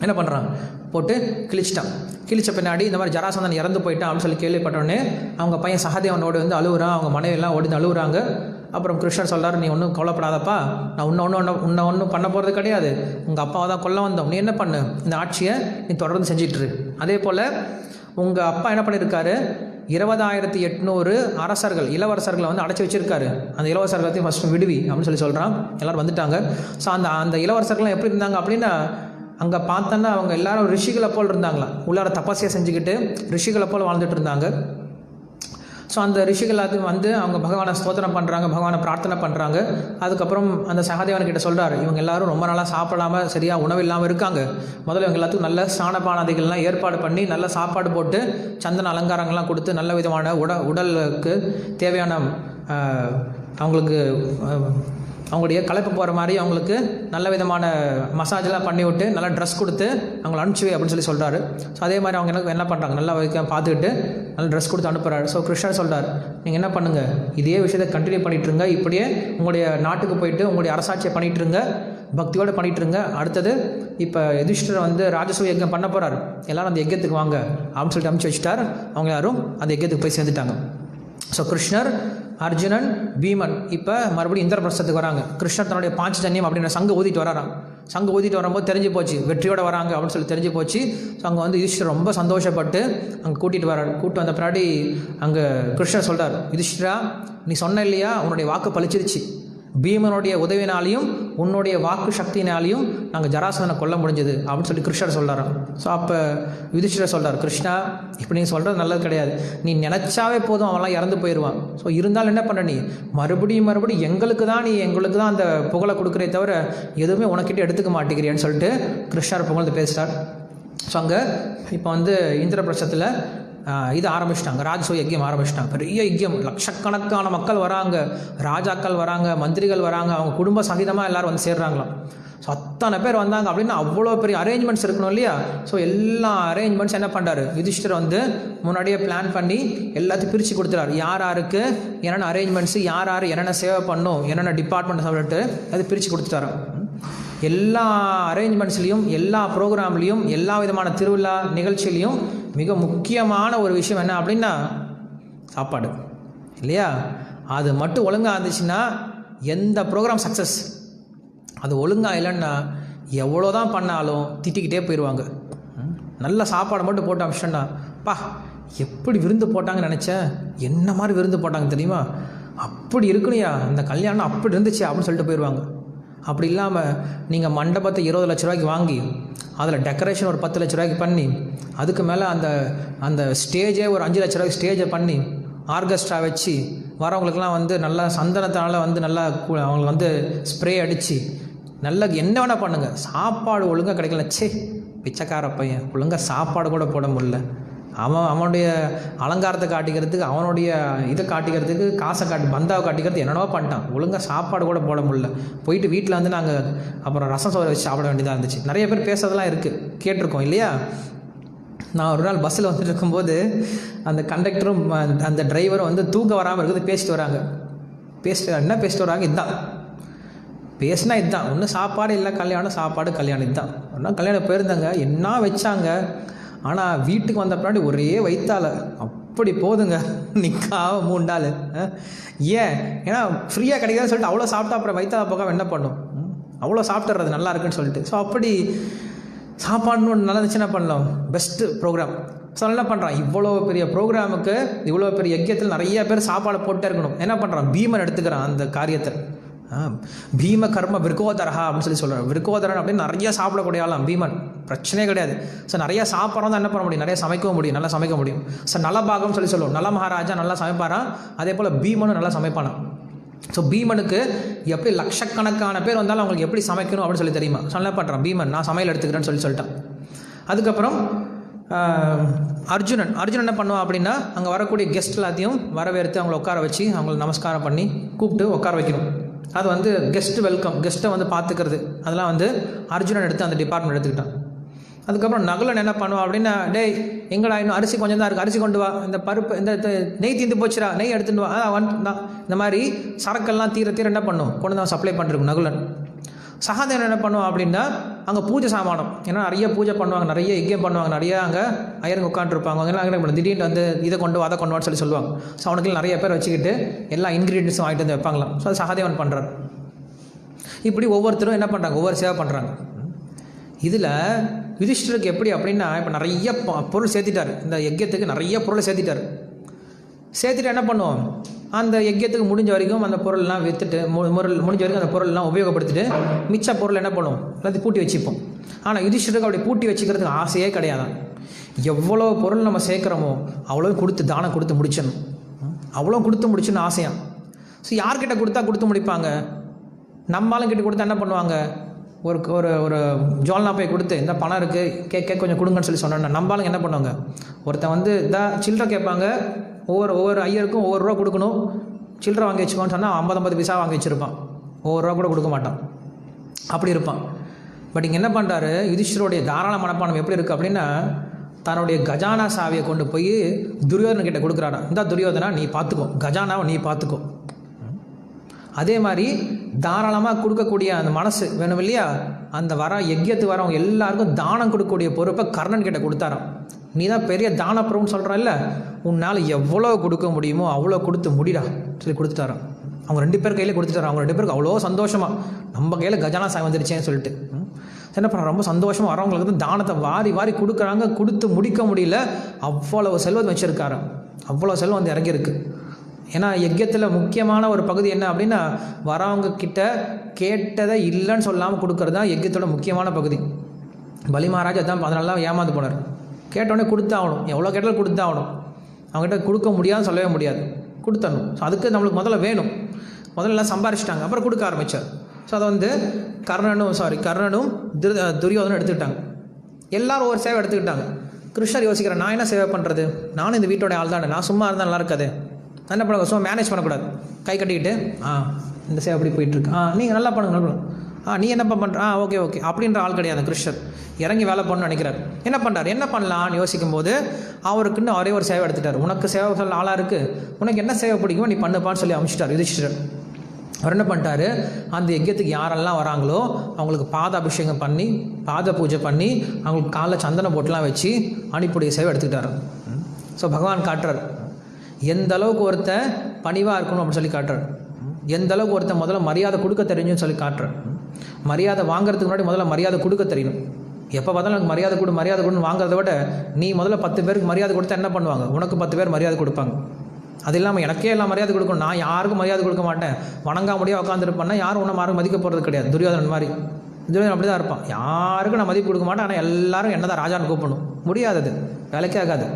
என்ன பண்ணுறான், போட்டு கிழிச்ச பின்னாடி இந்த மாதிரி ஜராசந்தன் இறந்து போயிட்டான் அப்படின்னு சொல்லி கேள்விப்பட்டோடனே அவங்க பையன் சகதேவனோடு அழுகுறான், அவங்க மனைவியெல்லாம் ஓடி அழுகுறாங்க. அப்புறம் கிருஷ்ணர் சொல்கிறார், நீ ஒன்றும் கவலைப்படாதப்பா, நான் உன்னை ஒன்றும் பண்ண போகிறது கிடையாது, உங்கள் அப்பாவை தான் கொல்ல வந்தோம், நீ என்ன பண்ணு, இந்த ஆட்சியை நீ தொடர்ந்து செஞ்சிட்ரு. அதே போல் உங்கள் அப்பா என்ன பண்ணியிருக்காரு, 20,800 இளவரசர்களை அடைச்சி வச்சிருக்காரு, அந்த இளவரசர்களையும் ஃபஸ்ட்டு விடுவி அப்படின்னு சொல்லி சொல்கிறான். எல்லோரும் வந்துட்டாங்க. ஸோ அந்த இளவரசர்கள்லாம் எப்படி இருந்தாங்க அப்படின்னா, அங்கே பார்த்தோன்னா அவங்க எல்லாரும் ரிஷிகளை போல் இருந்தாங்களாம், உள்ளார தபஸ்யை செஞ்சுக்கிட்டு ரிஷிகளை போல் வாழ்ந்துட்டு இருந்தாங்க. ஸோ அந்த ரிஷிகள் அவங்க பகவானை ஸ்தோத்திரம் பண்ணுறாங்க, பகவானை பிரார்த்தனை பண்ணுறாங்க. அதுக்கப்புறம் அந்த சகதேவன்கிட்ட சொல்கிறார், இவங்க எல்லாரும் ரொம்ப நாளாக சாப்பிடாமல் சரியாக உணவு இல்லாமல் இருக்காங்க, முதல்ல இவங்க எல்லாத்துக்கும் நல்ல ஸ்நானபானாதிகள்லாம் ஏற்பாடு பண்ணி நல்ல சாப்பாடு போட்டு சந்தன அலங்காரங்கள்லாம் கொடுத்து நல்ல விதமான உடலுக்கு தேவையான அவங்களுக்கு அவங்களுடைய களைப்பு போகிற மாதிரி அவங்களுக்கு நல்ல விதமான மசாஜெலாம் பண்ணி விட்டு நல்லா ட்ரெஸ் கொடுத்து அவங்களை அனுப்பிச்சுவே அப்படின்னு சொல்லி சொல்கிறாரு. ஸோ அதே மாதிரி அவங்க என்ன பண்ணுறாங்க, நல்லா பார்த்துக்கிட்டு நல்ல ட்ரெஸ் கொடுத்து அனுப்புகிறாரு. ஸோ கிருஷ்ணர் சொல்கிறார், நீங்கள் என்ன பண்ணுங்கள், இதே விஷயத்தை கண்டினியூ பண்ணிகிட்ருங்க, இப்படியே உங்களுடைய நாட்டுக்கு போயிட்டு உங்களுடைய அரசாட்சியை பண்ணிகிட்ருங்க, பக்தியோடு பண்ணிகிட்ருங்க. அடுத்தது இப்போ யுதிஷ்டர் ராஜசூய யஜ்ஞம் பண்ண போகிறார், எல்லோரும் அந்த யஜ்ஞத்துக்கு வாங்க அப்படின்னு சொல்லிட்டு அனுப்பிச்சு வச்சுட்டார். அவங்க யாரும் அந்த யஜ்ஞத்துக்கு போய் சேர்ந்துட்டாங்க. ஸோ கிருஷ்ணர், அர்ஜுனன், பீமன் இப்போ மறுபடியும் இந்திரபிரஸ்தத்துக்கு வராங்க. கிருஷ்ணர் தன்னுடைய பாஞ்சஜன்யம் அப்படின்ற சங்கு ஊதிட்டு வராராம். சங்கு ஊதிட்டு வரும்போது தெரிஞ்சு போச்சு வெற்றியோடு வராங்க அப்படின்னு சொல்லி தெரிஞ்சு போச்சு. ஸோ அங்கே யுதிஷ்டர் ரொம்ப சந்தோஷப்பட்டு அங்கே கூட்டிகிட்டு வரார். கூப்பிட்டு வந்த பின்னாடி அங்கே கிருஷ்ணர் சொல்கிறார், யுதிஷ்டரா நீ சொன்ன இல்லையா, உன்னுடைய வாக்கு பழிச்சிருச்சு, பீமனுடைய உதவினாலையும் உன்னுடைய வாக்கு சக்தினாலையும் நாங்கள் ஜராசந்தனை கொல்ல முடிஞ்சது அப்படின்னு சொல்லி கிருஷ்ணர் சொல்கிறாராம். ஸோ அப்போ யுதிஷ்டர் சொல்கிறார், கிருஷ்ணா இப்போ நீங்கள் சொல்கிறது நல்லது கிடையாது, நீ நினச்சாவே போதும் அவன்லாம் இறந்து போயிடுவான். ஸோ இருந்தாலும் என்ன பண்ண, நீ மறுபடியும் எங்களுக்கு தான் அந்த புகழை கொடுக்குறே தவிர எதுவுமே உனக்கிட்ட எடுத்துக்க மாட்டேங்கிறேன்னு சொல்லிட்டு கிருஷ்ணர் புகழ்ந்து பேசுகிறார். ஸோ அங்கே இப்போ இந்திரபிரஸ்தத்தில் இது ஆரம்பிச்சிட்டாங்க, ராஜசூய யஜ்யம் ஆரம்பிச்சிட்டாங்க. பெரிய யஜ்யம், லட்சக்கணக்கான மக்கள் வராங்க, ராஜாக்கள் வராங்க, மந்திரிகள் வராங்க, அவங்க குடும்ப சகிதமாக எல்லோரும் வந்து சேர்றாங்களாம். ஸோ அத்தனை பேர் வந்தாங்க அப்படின்னா அவ்வளோ பெரிய அரேஞ்ச்மெண்ட்ஸ் இருக்கணும் இல்லையா? ஸோ எல்லா அரேஞ்ச்மெண்ட்ஸ் என்ன பண்ணுறாரு யுதிஷ்டர் வந்து முன்னாடியே பிளான் பண்ணி எல்லாத்தையும் பிரித்து கொடுத்துறாரு. யார் யாருக்கு என்னென்ன அரேஞ்ச்மெண்ட்ஸு, யார் யார் என்னென்ன சேவை பண்ணும், என்னென்ன டிபார்ட்மெண்ட் சொல்லிட்டு அது பிரித்து கொடுத்துட்டாரு. எல்லா அரேஞ்ச்மெண்ட்ஸ்லேயும், எல்லா ப்ரோக்ராம்லேயும், எல்லா விதமான திருவிழா நிகழ்ச்சியிலையும் மிக முக்கியமான ஒரு விஷயம் என்ன அப்படின்னா சாப்பாடு இல்லையா? அது மட்டும் ஒழுங்காக இருந்துச்சுன்னா எந்த ப்ரோக்ராம் சக்ஸஸ். அது ஒழுங்காக இல்லைன்னா எவ்வளோ தான் பண்ணாலும் திட்டிக்கிட்டே போயிடுவாங்க. நல்ல சாப்பாடு மட்டும் போட்டு அமிச்சிட்டேன்னா, பா எப்படி விருந்து போட்டாங்கன்னு நினச்சேன், என்ன மாதிரி விருந்து போட்டாங்க தெரியுமா, அப்படி இருக்கணுயா இந்த கல்யாணம் அப்படி இருந்துச்சு அப்படின்னு சொல்லிட்டு போயிடுவாங்க. அப்படி இல்லாமல் நீங்கள் மண்டபத்தை 20 லட்ச ரூபாய்க்கு வாங்கி அதில் டெக்கரேஷன் ஒரு 10 லட்ச ரூபாய்க்கு பண்ணி அதுக்கு மேலே அந்த ஸ்டேஜே ஒரு 5 லட்ச ரூபாய்க்கு ஸ்டேஜை பண்ணி ஆர்கெஸ்ட்ரா வச்சு வரவங்களுக்கெல்லாம் வந்து நல்லா சந்தனத்தினால வந்து நல்லா அவங்களுக்கு வந்து ஸ்ப்ரே அடித்து நல்லா என்ன வேணால் பண்ணுங்கள், சாப்பாடு ஒழுங்காக கிடைக்கல. சே பிச்சைக்கார பையன் ஒழுங்காக சாப்பாடு கூட போட முடியல, அவனுடைய அலங்காரத்தை காட்டிக்கிறதுக்கு, அவனுடைய இதை காட்டிக்கிறதுக்கு, காசை பந்தாவை காட்டிக்கிறது என்னென்னவோ பண்ணிட்டான், ஒழுங்காக சாப்பாடு கூட போட முடியல. போயிட்டு வீட்டில் வந்து நாங்கள் அப்புறம் ரசம் சோறு வச்சு சாப்பிட வேண்டியதாக இருந்துச்சு. நிறைய பேர் பேசுறதெல்லாம் இருக்குது, கேட்டிருக்கோம் இல்லையா? நான் ஒரு நாள் பஸ்ஸில் வந்துட்டு இருக்கும்போது அந்த கண்டக்டரும் அந்த டிரைவரும் வந்து தூக்க வராமல் இருக்குது பேசிட்டு வராங்க. என்ன பேசிட்டு வராங்க, இதுதான் பேசினா இதுதான், ஒன்று சாப்பாடு இல்லை கல்யாணம், சாப்பாடு கல்யாணம், இதுதான். ஒன்றா கல்யாணம் போயிருந்தாங்க, என்ன வச்சாங்க, ஆனால் வீட்டுக்கு வந்த பின்னாடி ஒரே வயிற்றால அப்படி போதுங்க, நிற்காம 3 நாள். ஏன்? ஏன்னா ஃப்ரீயாக கிடைக்காதுன்னு சொல்லிட்டு அவ்வளோ சாப்பிட்டா அப்புறம் வயிற்றால போகாமல் என்ன பண்ணும், அவ்வளோ சாப்பிட்றது நல்லா இருக்குன்னு சொல்லிட்டு. ஸோ அப்படி சாப்பாடுன்னு ஒன்று நல்லா இருந்துச்சு, என்ன பண்ணலாம், பெஸ்ட்டு ப்ரோக்ராம். ஸோ என்ன பண்ணுறான், இவ்வளோ பெரிய ப்ரோக்ராமுக்கு, இவ்வளோ பெரிய யஜ்யத்தில் நிறைய பேர் சாப்பாடு போட்டே இருக்கணும். என்ன பண்ணுறான், பீமன் எடுத்துக்கிறான் அந்த காரியத்தை. பீம கர்ம விருக்கோதரா அப்படின்னு சொல்கிறார். விருக்கோதரன் அப்படின்னு நிறைய சாப்பிடக்கூடிய ஆளாம் பீமன், பிரச்சனையே கிடையாது. ஸோ நிறைய சாப்பிட்றோம் தான் என்ன பண்ண முடியும், நிறைய சமைக்கவும் முடியும், நல்லா சமைக்க முடியும். ஸோ நலபாகம்னு சொல்லுவோம், நல மகாராஜா நல்லா சமைப்பாரான், அதே போல் பீமனும் நல்லா சமைப்பானான். ஸோ பீமனுக்கு எப்படி லட்சக்கணக்கான பேர் வந்தாலும் அவங்களுக்கு எப்படி சமைக்கணும் அப்படின்னு சொல்லி தெரியுமா. ஸோ என்ன பண்ணுறான் பீமன், நான் சமையல் எடுத்துக்கிறேன்னு சொல்லிட்டான். அதுக்கப்புறம் அர்ஜுனன் என்ன பண்ணுவான் அப்படின்னா, அங்கே வரக்கூடிய கெஸ்ட் எல்லாத்தையும் வரவேற்று அவங்கள உட்கார வச்சு அவங்களை நமஸ்காரம் பண்ணி கூப்பிட்டு உட்கார வைக்கணும். அது வந்து கெஸ்ட் வெல்கம், கெஸ்ட்டை வந்து பார்த்துக்கிறது, அதெல்லாம் வந்து அர்ஜுனன் எடுத்து அந்த டிபார்ட்மெண்ட் எடுத்துக்கிட்டான். அதுக்கப்புறம் நகுலன் என்ன பண்ணுவான் அப்படின்னா, டேய் எங்கடா இன்னும் அரிசி கொஞ்சம் தான் இருக்குது, அரிசி கொண்டு வா, இந்த பருப்பு இந்த நெய் தீர்ந்து போச்சுடா, நெய் எடுத்துட்டு வா, இந்த மாதிரி சரக்கெல்லாம் தீர என்ன பண்ணும், கொண்டு தான் சப்ளை பண்ணிருக்கும் நகுலன். சகாதேவன் என்ன பண்ணுவான் அப்படின்னா, அங்கே பூஜை சாமானம், ஏன்னா நிறைய பூஜை பண்ணுவாங்க, நிறைய யஜ்யம் பண்ணுவாங்க, நிறைய அங்கே ஐயருங்க உட்காந்துருப்பாங்க, அங்கெல்லாம் திடீர்னு வந்து இதை கொண்டு அதை கொண்டு வான்னு சொல்லுவாங்க. ஸோ அவனுக்கு நிறைய பேர் வச்சுக்கிட்டு எல்லா இன்க்ரீடியன்ஸும் வாங்கிட்டு வந்து வைப்பாங்களாம். ஸோ அது சகாதேவன் பண்ணுறாரு. இப்படி ஒவ்வொருத்தரும் என்ன பண்ணுறாங்க, ஒவ்வொரு சேவை பண்ணுறாங்க. இதில் யுதிஷ்டருக்கு எப்படி அப்படின்னா, இப்போ நிறைய பொருள் சேர்த்திட்டார், இந்த யஜ்யத்துக்கு நிறைய பொருளை சேர்த்துட்டு என்ன பண்ணுவோம், அந்த யஜ்யத்துக்கு முடிஞ்ச வரைக்கும் அந்த பொருள்லாம் விற்றுட்டு முடிஞ்ச வரைக்கும் அந்த பொருள்லாம் உபயோகப்படுத்திட்டு மிச்ச பொருள் என்ன பண்ணுவோம், எல்லாத்தையும் பூட்டி வச்சுப்போம். ஆனால் யுதிஷ்டருக்கு அப்படி பூட்டி வச்சுக்கிறதுக்கு ஆசையே கிடையாதான். எவ்வளோ பொருள் நம்ம சேர்க்குறோமோ அவ்வளோ கொடுத்து தானம் கொடுத்து முடிச்சிடணும், அவ்வளோ கொடுத்து முடிச்சுன்னு ஆசையாக. ஸோ யார்கிட்ட கொடுத்து முடிப்பாங்க, நம்மளும் கிட்ட கொடுத்தா என்ன பண்ணுவாங்க, ஒரு ஒரு ஒரு ஜோல்னா போய் கொடுத்து இந்த பணம் இருக்குது கேட்க கொஞ்சம் கொடுங்கன்னு சொல்லி சொன்னோன்னா நம்மளுங்க என்ன பண்ணுவாங்க, ஒருத்தன் வந்து சில்லறை கேட்பாங்க, ஒவ்வொரு ஐயருக்கும் ஒவ்வொரு ரூபா கொடுக்கணும், சில்லறை வாங்கி வச்சுக்கோன்னு சொன்னால் 50 பைசா வாங்கி வச்சுருப்பான், ஒவ்வொரு ரூபா கூட கொடுக்க மாட்டான், அப்படி இருப்பான். பட் இங்கே என்ன பண்ணுறாரு, யுதிஷ்டருடைய தாராள மனப்பானம் எப்படி இருக்குது அப்படின்னா, தன்னுடைய கஜானா சாவியை கொண்டு போய் துரியோதன கிட்ட கொடுக்குறாரா, இந்த துரியோதனா நீ பார்த்துக்கோ, கஜானாவை நீ பார்த்துக்கோ. அதே மாதிரி தாராளமாக கொடுக்கக்கூடிய அந்த மனசு வேணும் இல்லையா, அந்த யஜ்யத்துக்கு வரவங்க எல்லாருக்கும் தானம் கொடுக்கக்கூடிய பொறுப்பை கர்ணன் கிட்ட கொடுத்தாராம். நீ தான் பெரிய தானப்புறம்னு சொல்கிறல்ல, உன்னால் எவ்வளோ கொடுக்க முடியுமோ அவ்வளோ கொடுத்து முடிடா சொல்லி கொடுத்துட்டாராம். அவங்க 2 பேர் கையில் கொடுத்துட்டாராம். அவங்க 2 பேருக்கு அவ்வளோ சந்தோஷமாக, நம்ம கையில் கஜானா சாய் வந்துருச்சேன்னு சொல்லிட்டு என்ன பண்ணுறாங்க, ரொம்ப சந்தோஷமாக வரவங்களுக்கு வந்து தானத்தை வாரி கொடுக்குறாங்க. கொடுத்து முடிக்க முடியல, அவ்வளோ செல்வம் வச்சுருக்காரு, அவ்வளோ செல்வம் வந்து இறங்கியிருக்கு. ஏன்னா யஜ்யத்தில் முக்கியமான ஒரு பகுதி என்ன அப்படின்னா, வரவங்க கிட்ட கேட்டதை இல்லைன்னு சொல்லாமல் கொடுக்கறது தான் யஜ்யத்தோட முக்கியமான பகுதி. பலி மகாராஜா தான் அதனால ஏமாந்து போனார். கேட்டோடனே கொடுத்தாகணும், எவ்வளோ கேட்டாலும் கொடுத்தாகணும். அவங்ககிட்ட கொடுக்க முடியாதுன்னு சொல்லவே முடியாது, கொடுத்தணும். ஸோ அதுக்கு நம்மளுக்கு முதல்ல வேணும், முதல்ல சம்பாரிச்சிட்டாங்க, அப்புறம் கொடுக்க ஆரம்பித்தார். ஸோ அதை வந்து கர்ணனும் துரியோதனும் எடுத்துக்கிட்டாங்க. எல்லோரும் ஒரு சேவை எடுத்துக்கிட்டாங்க. கிருஷ்ணர் யோசிக்கிறேன், நான் என்ன சேவை பண்ணுறது, நானும் இந்த வீட்டோட ஆள் தானே, நான் சும்மா இருந்தால் நல்லா இருக்காது, நான் என்ன பண்ணுங்க, சும்மா மேனேஜ் பண்ணக்கூடாது, கை கட்டிக்கிட்டு இந்த சேவை அப்படி போயிட்டுருக்கு, நீங்கள் நல்லா பண்ணுங்க, நீ என்னப்பா பண்ணுற, ஓகே ஓகே அப்படின்ற ஆள் கிடையாது கிருஷ்ணர். இறங்கி வேலை பண்ணணும்னு நினைக்கிறார். என்ன பண்ணுறார், என்ன பண்ணலான்னு யோசிக்கும் போது அவருக்குன்னு அவரே ஒரு சேவை எடுத்துட்டார். உனக்கு சேவை சொல்ல ஆளாக இருக்குது, உனக்கு என்ன சேவை பிடிக்குமோ நீ பண்ணுப்பான்னு சொல்லி அனுப்பிச்சிட்டார் யுதிஷ்டிரர். அவர் என்ன பண்ணிட்டாரு, அந்த யஜ்யத்துக்கு யாரெல்லாம் வராங்களோ அவங்களுக்கு பாத அபிஷேகம் பண்ணி, பாத பூஜை பண்ணி, அவங்களுக்கு காலைல சந்தன போட்டுலாம் வச்சு அனுப்பிடைய சேவை எடுத்துக்கிட்டார். ஸோ பகவான் காட்டுறார் எந்த அளவுக்கு ஒருத்தன் பணிவாக இருக்கணும் அப்படின்னு சொல்லி காட்டுறார். எந்த அளவுக்கு ஒருத்தன் முதல்ல மரியாதை கொடுக்க தெரியும்னு சொல்லி காட்டுறார். மரியாதை வாங்குறதுக்கு முன்னாடி முதல்ல மரியாதை கொடுக்க தெரியணும். எப்போ பார்த்தாலும் எனக்கு மரியாதை கொடுன்னு வாங்குறத விட நீ முதல்ல 10 பேருக்கு மரியாதை கொடுத்தா என்ன பண்ணுவாங்க, உனக்கு 10 பேர் மரியாதை கொடுப்பாங்க. அது இல்லாமல் எனக்கே எல்லாம் மரியாதை கொடுக்கணும், நான் யாருக்கும் மரியாதை கொடுக்க மாட்டேன், வணங்கா முடியாது உட்காந்துருப்பேன்னா யாரும் ஒன்றும் யாரும் மதிக்க போகிறது கிடையாது. துரியோதனன் மாதிரி துரியோதனன் அப்படி தான் இருப்பான், யாருக்கும் நான் மதிப்பு கொடுக்க மாட்டேன், ஆனால் எல்லாரும் என்ன தான் ராஜான்னு கூப்பிடணும், முடியாதது, வேலைக்கே ஆகாது.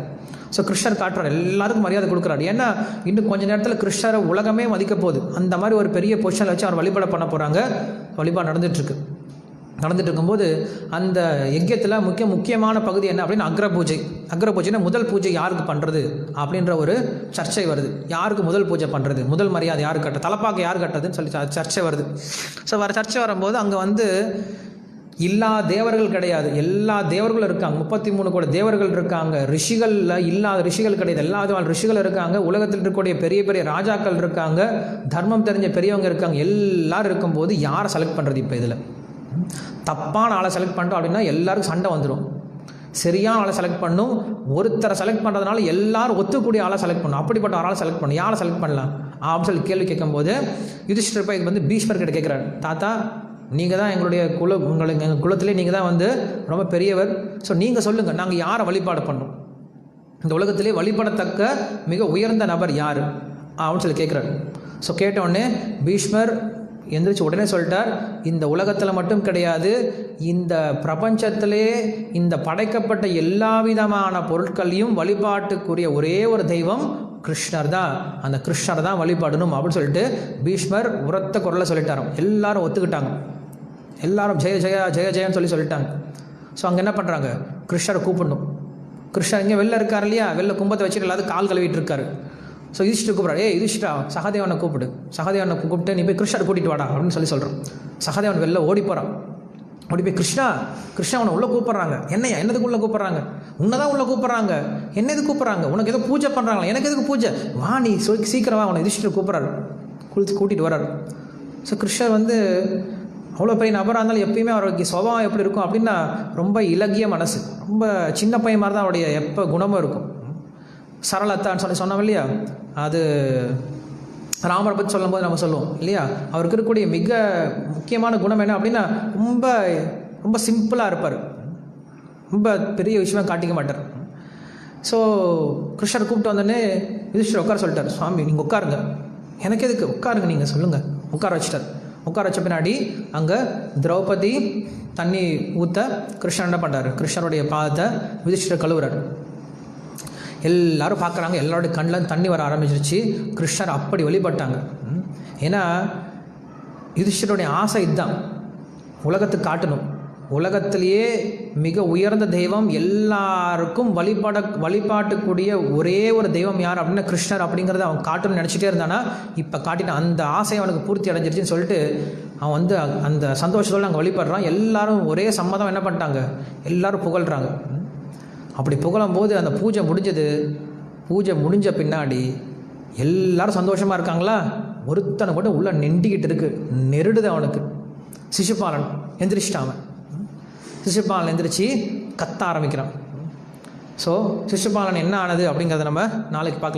ஸோ கிருஷ்ணர் காட்டுறார், எல்லாருக்கும் மரியாதை கொடுக்குறாரு. ஏன்னா இன்னும் கொஞ்சம் நேரத்தில் கிருஷ்ணரை உலகமே மதிக்க போகுது. அந்த மாதிரி ஒரு பெரிய பொசிஷனில் வச்சு அவர் வழிபாடு பண்ண போகிறாங்க. வழிபாடு நடந்துகிட்ருக்கு. நடந்துட்டு இருக்கும்போது அந்த யஜ்யத்தில் முக்கியமான பகுதி என்ன அப்படின்னு அக்ரபூஜைனா முதல் பூஜை யாருக்கு பண்ணுறது அப்படின்ற ஒரு சர்ச்சை வருது. யாருக்கு முதல் பூஜை பண்ணுறது, முதல் மரியாதை யாருக்கு கட்ட, தலைப்பாக்க யார் கட்டுறதுன்னு சொல்லி சர்ச்சை வருது. ஸோ சர்ச்சை வரும்போது அங்கே எல்லா தேவர்கள் கிடையாது, எல்லா தேவர்களும் இருக்காங்க, 33 கோடி தேவர்கள் இருக்காங்க. ரிஷிகளில் இல்லாத ரிஷிகள் கிடையாது, எல்லா ரிஷிகள் இருக்காங்க. உலகத்தில் இருக்கக்கூடிய பெரிய பெரிய ராஜாக்கள் இருக்காங்க, தர்மம் தெரிஞ்ச பெரியவங்க இருக்காங்க. எல்லாரும் இருக்கும்போது யாரை செலக்ட் பண்ணுறது? இப்போ இதில் தப்பான ஆளை செலக்ட் பண்ணுறோம் அப்படின்னா எல்லாருக்கும் சண்டை வந்துடும். சரியான ஆளை செலக்ட் பண்ணும். ஒருத்தரை செலக்ட் பண்ணுறதுனால எல்லாரும் ஒத்துக்கூடிய ஆளை செலக்ட் பண்ணும். அப்படிப்பட்ட ஒரு ஆளை செலக்ட் பண்ணும். யாரை செலக்ட் பண்ணலாம் அப்படின்னு சொல்லி கேள்வி கேட்கும்போது யுதிஷ்டிரர் போய் பீஷ்மர் கிட்ட கேட்குறாரு, தாத்தா நீங்கள் தான் எங்களுடைய எங்கள் குலத்திலே நீங்கள் தான் ரொம்ப பெரியவர். ஸோ நீங்கள் சொல்லுங்கள், நாங்கள் யாரை வழிபாடு பண்ணுறோம், இந்த உலகத்திலே வழிபடத்தக்க மிக உயர்ந்த நபர் யார் அப்படின்னு சொல்லி கேட்குறாரு. ஸோ கேட்டவுடனே பீஷ்மர் எந்திரிச்சு உடனே சொல்லிட்டார், இந்த உலகத்தில் மட்டும் கிடையாது, இந்த பிரபஞ்சத்திலே இந்த படைக்கப்பட்ட எல்லா விதமான பொருட்களையும் வழிபாட்டுக்குரிய ஒரே ஒரு தெய்வம் கிருஷ்ணர் தான், அந்த கிருஷ்ணர் தான் வழிபாடணும் அப்படின்னு சொல்லிட்டு பீஷ்மர் உரத்த குரலை சொல்லிட்டாராம். எல்லாரும் ஒத்துக்கிட்டாங்க. எல்லாரும் ஜெய ஜெயா ஜெய ஜெயன்னு சொல்லிட்டாங்க. ஸோ அங்கே என்ன பண்ணுறாங்க, கிருஷ்ணரை கூப்பிடணும். கிருஷ்ணர் இங்கே வெளில இருக்கார் இல்லையா, வெளில கும்பத்தை வச்சுட்டு எல்லாரும் கால் கழுவிட்டு இருக்காரு. ஸோ யுதிஷ்டிரர் கூப்பிட்றாரு, யுதிஷ்டிரா சகாதேவனை கூப்பிடு, சகாதேவனை கூப்பிட்டு நீ போய் கிருஷ்ணரை கூட்டிகிட்டு வாடா அப்படின்னு சொல்கிறோம். சகாதேவன் வெளில ஓடி போகிறான். ஓடி போய் கிருஷ்ணா அவனை உள்ளே கூப்பிட்றாங்க. என்னதுக்கு உள்ளே கூப்பிட்றாங்க, உன்னதான் உள்ளே கூப்பிட்றாங்க, என்ன எது கூப்பிட்றாங்க, உனக்கு ஏதோ பூஜை பண்ணுறாங்களா, எனக்கு எதுக்கு பூஜை, வா நீ சீக்கிரம் வா, அவனை யுதிஷ்டிரர் கூப்பிட்றாரு, கூட்டிகிட்டு வர்றாரு. ஸோ கிருஷ்ணர் அவ்வளோ பெரிய நபராக இருந்தாலும் எப்பயுமே அவருக்கு சுபாவம் எப்படி இருக்கும் அப்படின்னா ரொம்ப இலகிய மனசு, ரொம்ப சின்ன பையன் மாதிரி தான் அவருடைய எப்போ குணமும் இருக்கும். சரளத்தான்னு சொன்னோம் இல்லையா, அது ராமரை பற்றி சொல்லும்போது நம்ம சொல்லுவோம் இல்லையா, அவருக்கு இருக்கக்கூடிய மிக முக்கியமான குணம் என்ன அப்படின்னா ரொம்ப ரொம்ப சிம்பிளாக இருப்பார், ரொம்ப பெரிய விஷயமா காட்டிக்க மாட்டார். ஸோ கிருஷ்ணர் கூப்பிட்டு வந்தோடனே யுதிஷ்டிரர் உட்கார சொல்லிட்டார், சுவாமி நீங்கள் உட்காருங்க, எனக்கு எதுக்கு உட்காருங்க, நீங்கள் சொல்லுங்கள். உட்கார வச்சுட்டார். உட்கார வச்ச பின்னாடி அங்கே திரௌபதி தண்ணி ஊற்ற கிருஷ்ணர் என்ன பண்ணுறாரு, கிருஷ்ணருடைய பாதத்தை யுதிஷ்டிரர் கழுவுறார். எல்லாரும் பார்க்குறாங்க, எல்லாருடைய கண்ணில் தண்ணி வர ஆரம்பிச்சிருச்சு. கிருஷ்ணர் அப்படி வழிபட்டாங்க. ஏன்னா யுதிஷ்டிரருடைய ஆசை இதுதான், உலகத்துக்கு காட்டணும், உலகத்திலேயே மிக உயர்ந்த தெய்வம், எல்லாருக்கும் வழிபாட்டுக்கூடிய ஒரே ஒரு தெய்வம் யார் அப்படின்னா கிருஷ்ணர் அப்படிங்கிறத அவன் காட்டணும்னு நினச்சிட்டே இருந்தானா, இப்போ காட்டினான். அந்த ஆசை அவனுக்கு பூர்த்தி அடைஞ்சிருச்சுன்னு சொல்லிட்டு அவன் அந்த சந்தோஷத்தோடு அங்கே வழிபடுறான். எல்லாரும் ஒரே சம்மதம் என்ன பண்ணிட்டாங்க, எல்லாரும் புகழ்கிறாங்க. அப்படி புகழும்போது அந்த பூஜை முடிஞ்சது. பூஜை முடிஞ்ச பின்னாடி எல்லாரும் சந்தோஷமாக இருக்காங்களா, ஒருத்தனை கூட உள்ள நெண்டிக்கிட்டு இருக்கு, நெருடுது அவனுக்கு. சிசுபாலன் எந்திரிச்சிட்டான். சிசுபாலன் எந்திரிச்சு கத்த ஆரம்பிக்கிறான். ஸோ சிசுபாலன் என்ன ஆனது அப்படிங்கிறத நம்ம நாளைக்கு பார்க்கலாம்.